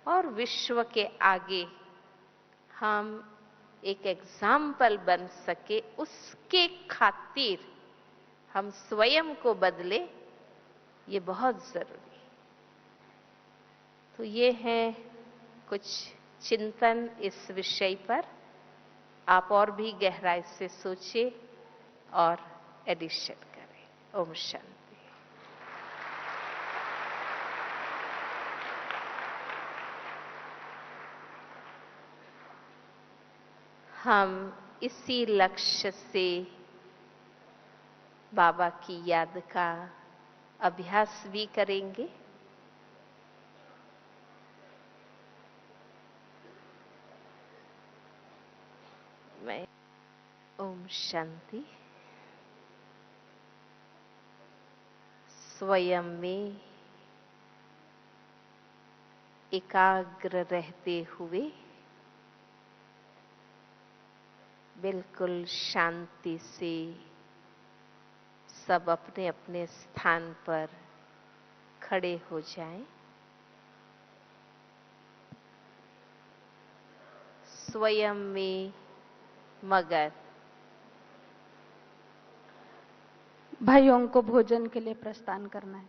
और विश्व के आगे हम एक एग्जाम्पल बन सके, उसके खातिर हम स्वयं को बदले, ये बहुत जरूरी है। तो ये है कुछ चिंतन इस विषय पर। आप और भी गहराई से सोचिए और एडिशन करें। ओम शांति। हम इसी लक्ष्य से बाबा की याद का अभ्यास भी करेंगे। मैं ओम शांति। स्वयं में एकाग्र रहते हुए बिल्कुल शांति से सब अपने अपने स्थान पर खड़े हो जाएं। स्वयं में मगन। भाइयों को भोजन के लिए प्रस्थान करना है।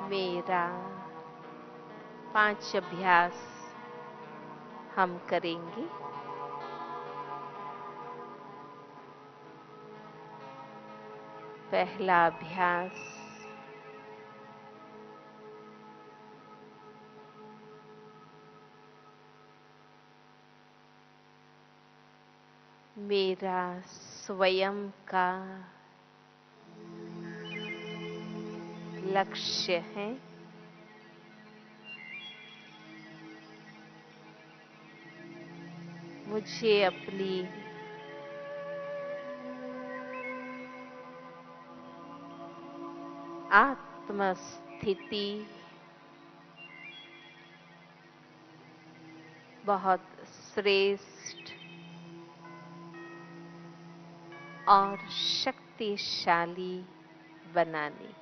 मेरा 5 अभ्यास हम करेंगे। पहला अभ्यास, मेरा स्वयं का लक्ष्य है मुझे अपनी आत्मस्थिति बहुत श्रेष्ठ और शक्तिशाली बनानी है।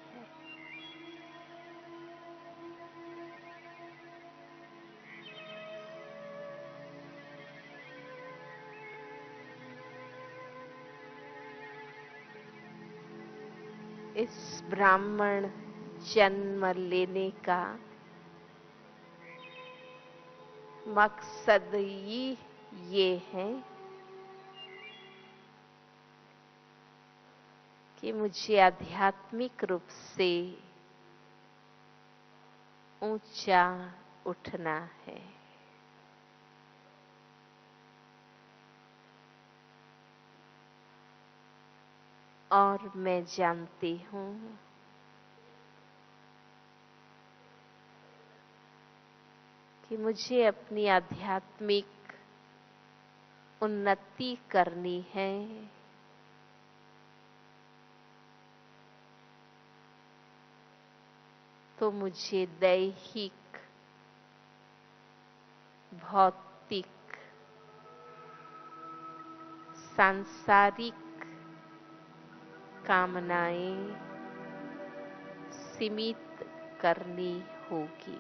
इस ब्राह्मण जन्म लेने का मकसद ये है कि मुझे आध्यात्मिक रूप से ऊंचा उठना है। और मैं जानती हूँ कि मुझे अपनी आध्यात्मिक उन्नति करनी है, तो मुझे दैहिक, भौतिक, सांसारिक कामनाएं सीमित करनी होगी।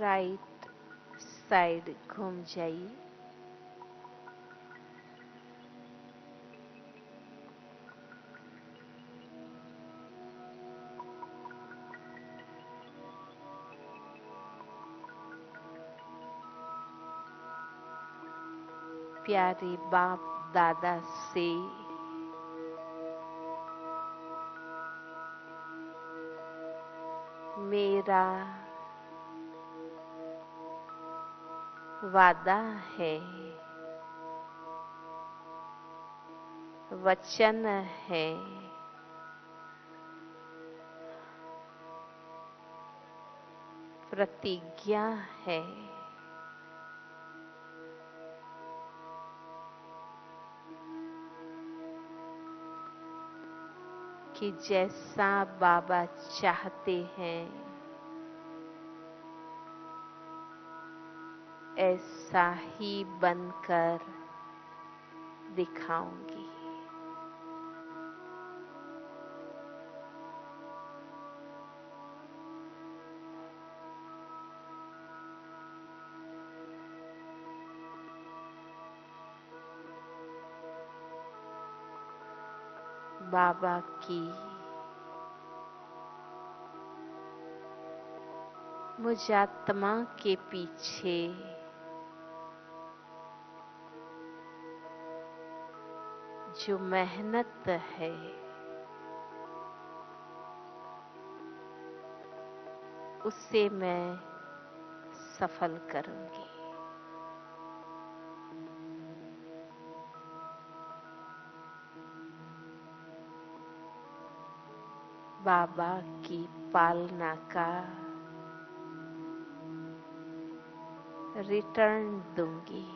राइट साइड घूम जाइए। प्यारे बाप दादा से मेरा वादा है, वचन है, प्रतिज्ञा है कि जैसा बाबा चाहते हैं ऐसा ही बनकर दिखाऊंगी। बाबा की मुझ आत्मा के पीछे जो मेहनत है उसे मैं सफल करूंगी। बाबा की पालना का रिटर्न दूंगी।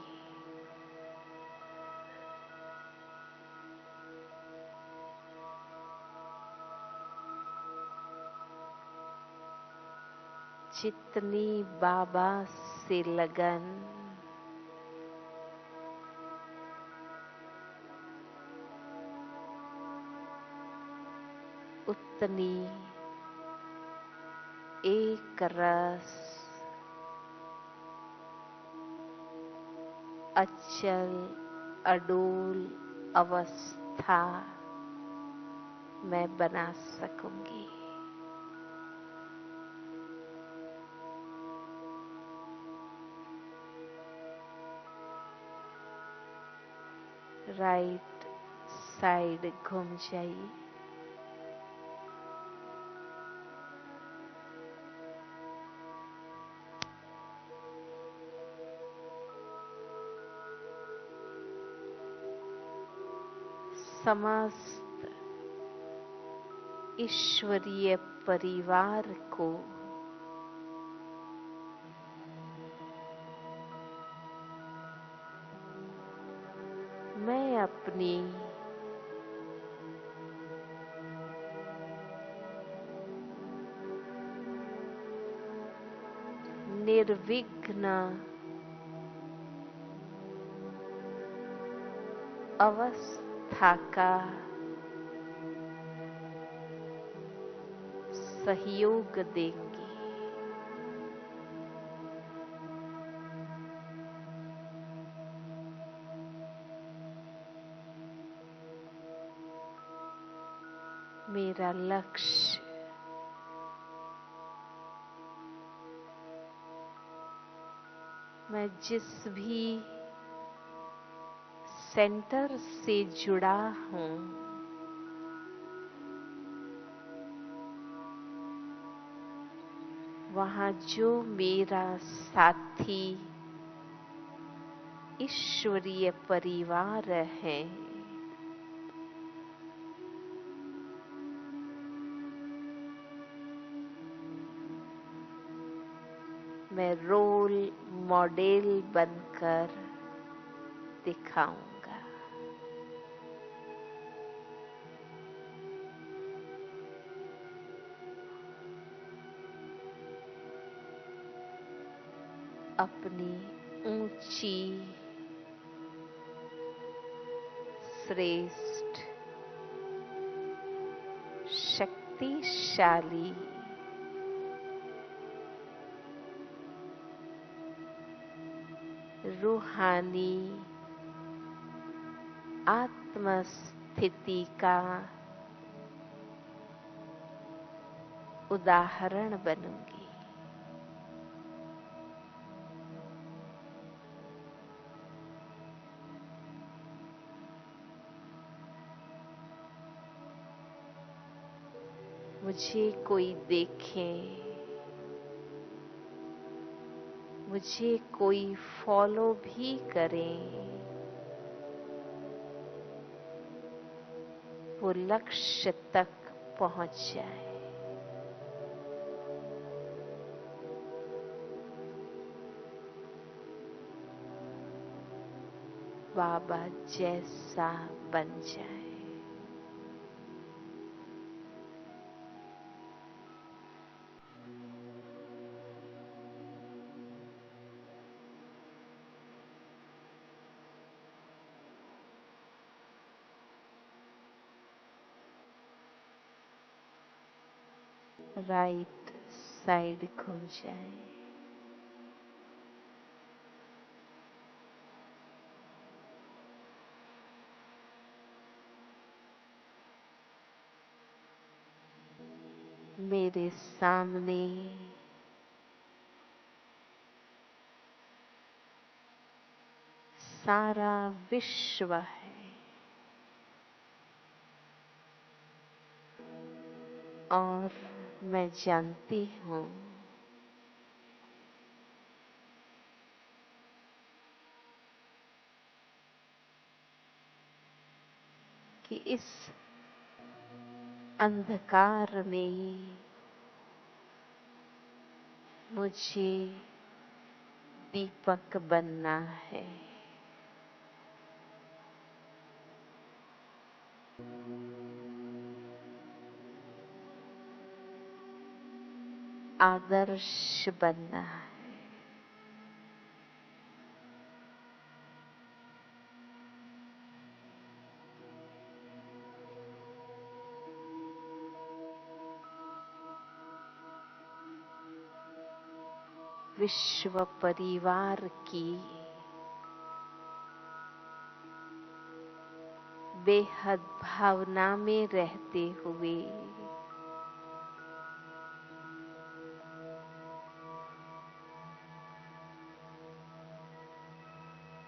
जितनी बाबा से लगन उतनी एक रस अचल अडोल अवस्था मैं बना सकूंगी। राइट साइड घूम जाइए। समस्त ईश्वरीय परिवार को मैं अपनी निर्विघ्न अवस्था का सहयोग देंगी। मेरा लक्ष्य मैं जिस भी सेंटर से जुड़ा हूं, वहां जो मेरा साथी ईश्वरीय परिवार है, मैं रोल मॉडल बनकर दिखाऊंगा। अपनी ऊंची, श्रेष्ठ, शक्तिशाली रूहानी आत्मस्थिति का उदाहरण बनूंगी। मुझे कोई देखे, मुझे कोई फॉलो भी करे, वो लक्ष्य तक पहुंच जाए। बाबा जैसा बन जाए। राइट साइड घूम जाए। मेरे सामने सारा विश्व है और मैं जानती हूँ कि इस अंधकार में मुझे दीपक बनना है। आदर्श बनना है। विश्व परिवार की बेहद भावना में रहते हुए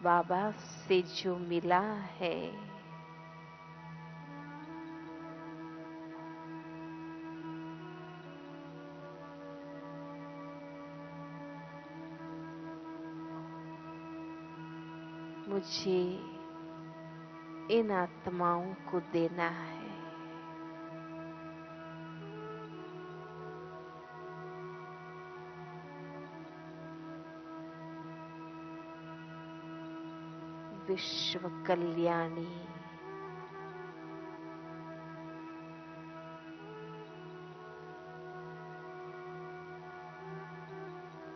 बाबा से जो मिला है मुझे इन आत्माओं को देना है। विश्व कल्याणी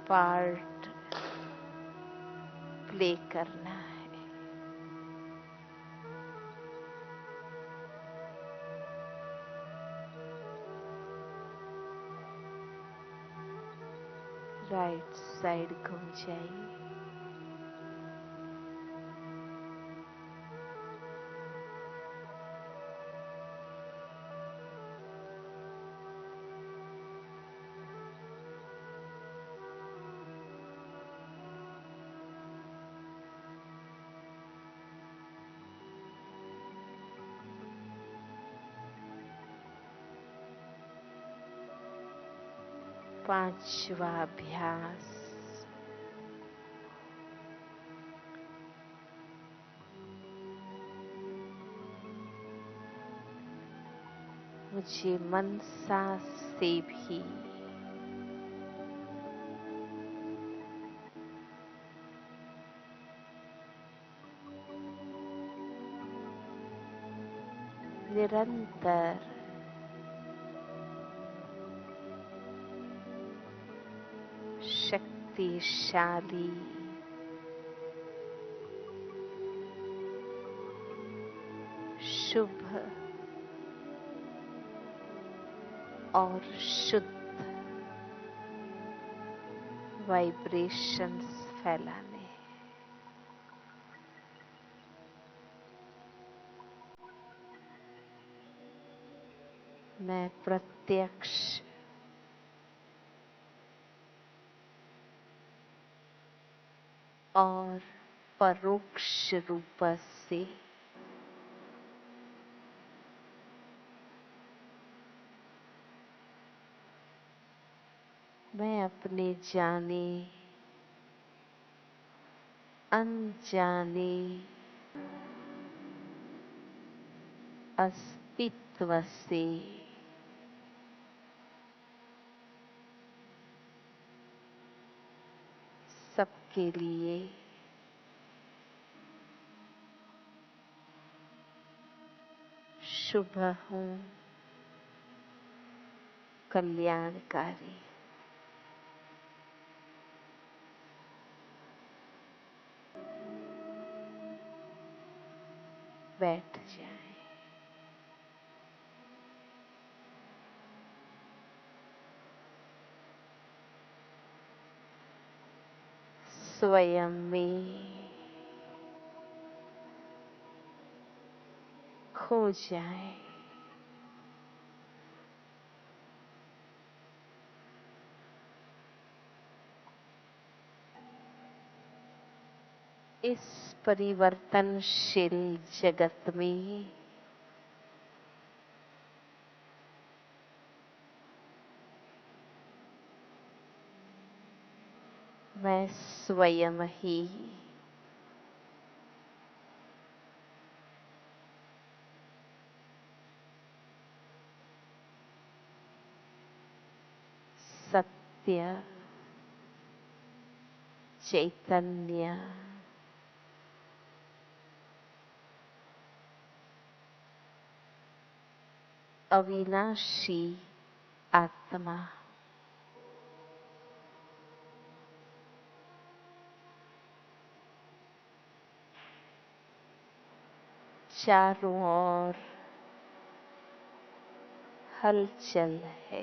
पार्ट प्ले करना है। राइट साइड घूम जाइए। पांचवा अभ्यास। मुझे मनसा से भी निरंतर शक्तिशाली शुभ और शुद्ध वाइब्रेशंस फैलाने। मैं प्रत्यक्ष और परोक्ष रूप से मैं अपने जाने अनजाने अस्तित्व से सबके लिए शुभ हूँ, कल्याणकारी। बैठ जाएं। स्वयं में खो जाएं। इस परिवर्तनशील जगत में मैं स्वयं ही सत्य चैतन्य अविनाशी आत्मा चारों ओर हलचल है।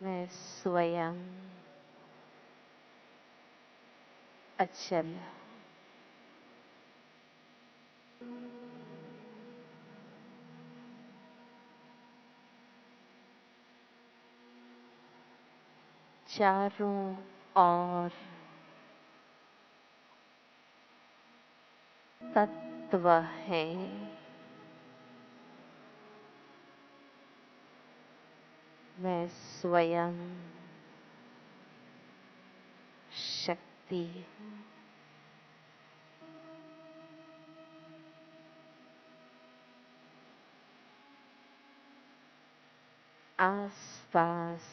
मैं स्वयं अचल। चारों ओर तत्व है, मैं स्वयं शक्ति हूँ। आसपास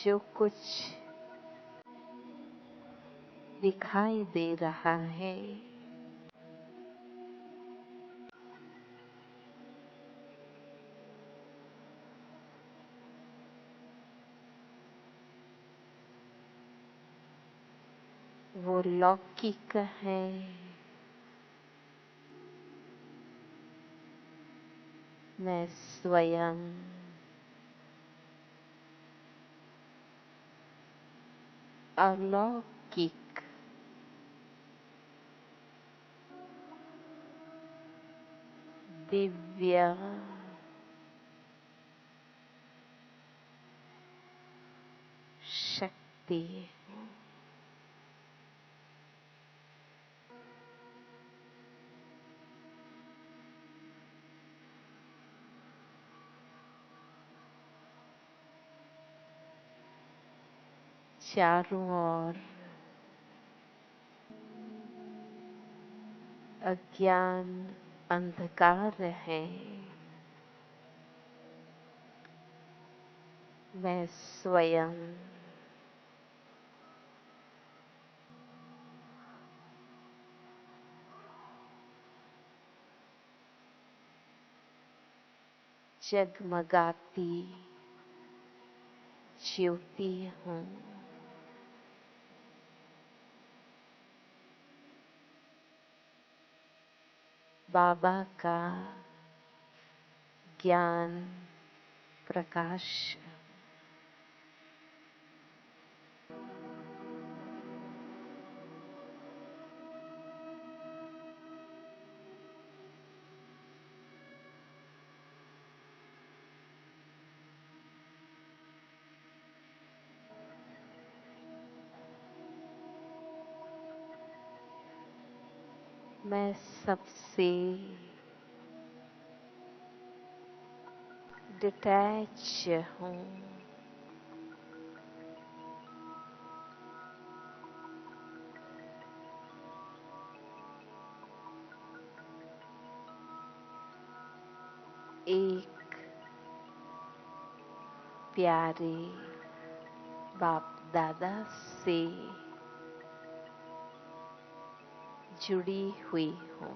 जो कुछ दिखाई दे रहा है, वो लौकिक है, मैं स्वयं अलौकिक दिव्य शक्ति हूँ। चारों ओर अज्ञान अंधकार है, मैं स्वयं जगमगाती ज्योति हूँ। बाबा का ज्ञान प्रकाश। मैं सबसे डिटैच हूँ। एक प्यारे बाप दादा से जुड़ी हुई हूँ।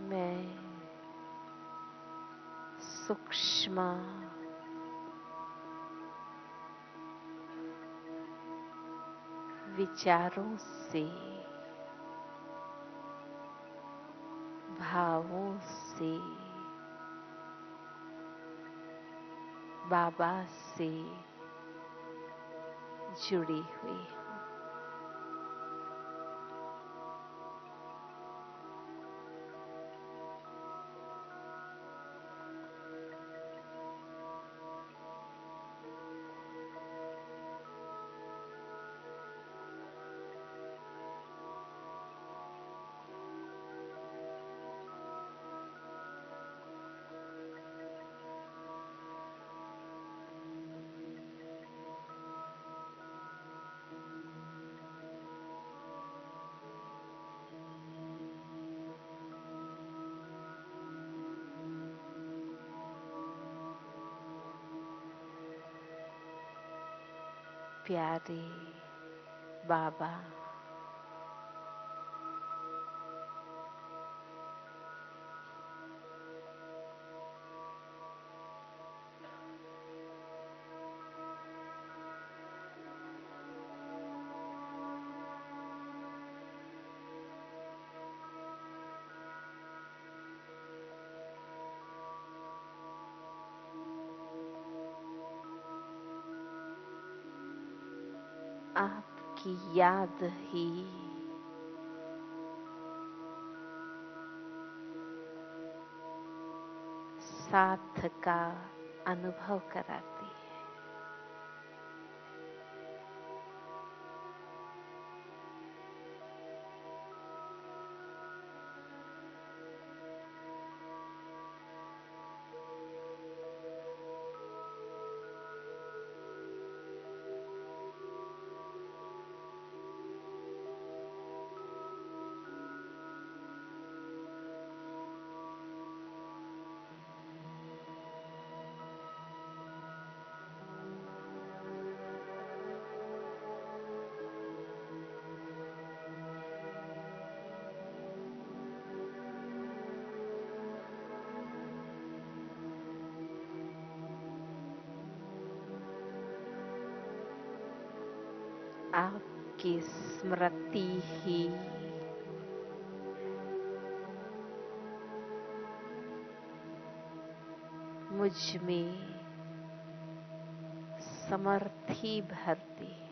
मैं सूक्ष्म विचारों से, भावों से बाबा से जुड़ी हुई हूँ। प्यारे बाबा, आपकी याद ही साथ का अनुभव कराती है। आपकी स्मृति ही मुझ में समर्थी भरती है।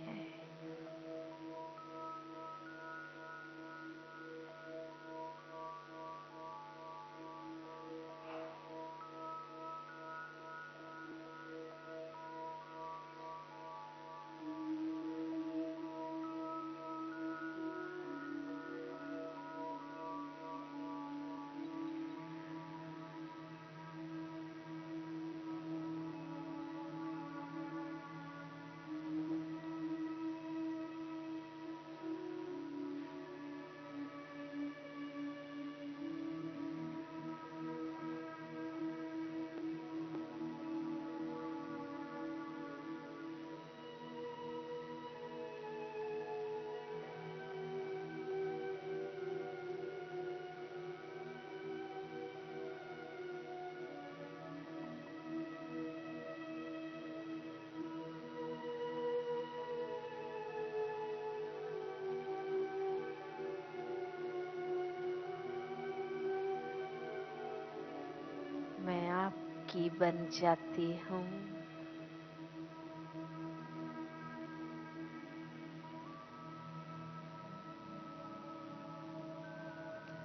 मैं आपकी बन जाती हूँ।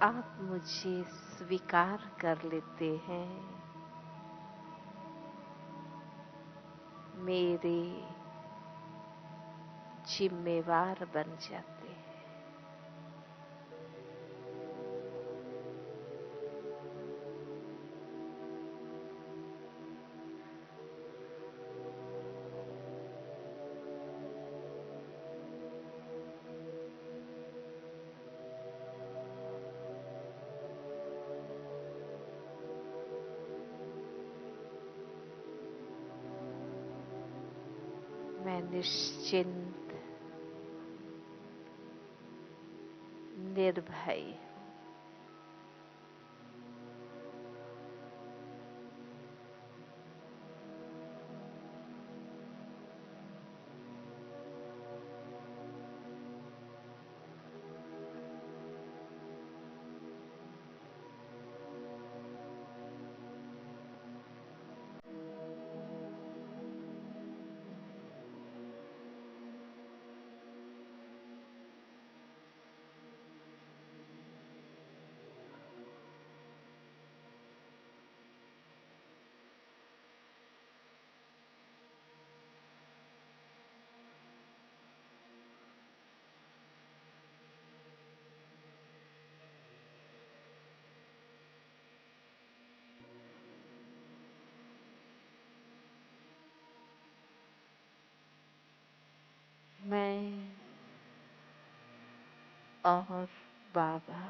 आप मुझे स्वीकार कर लेते हैं, मेरे जिम्मेवार बन जाते हैं। मैं निश्चिंत, निर्भय हूँ। मैं और बाबा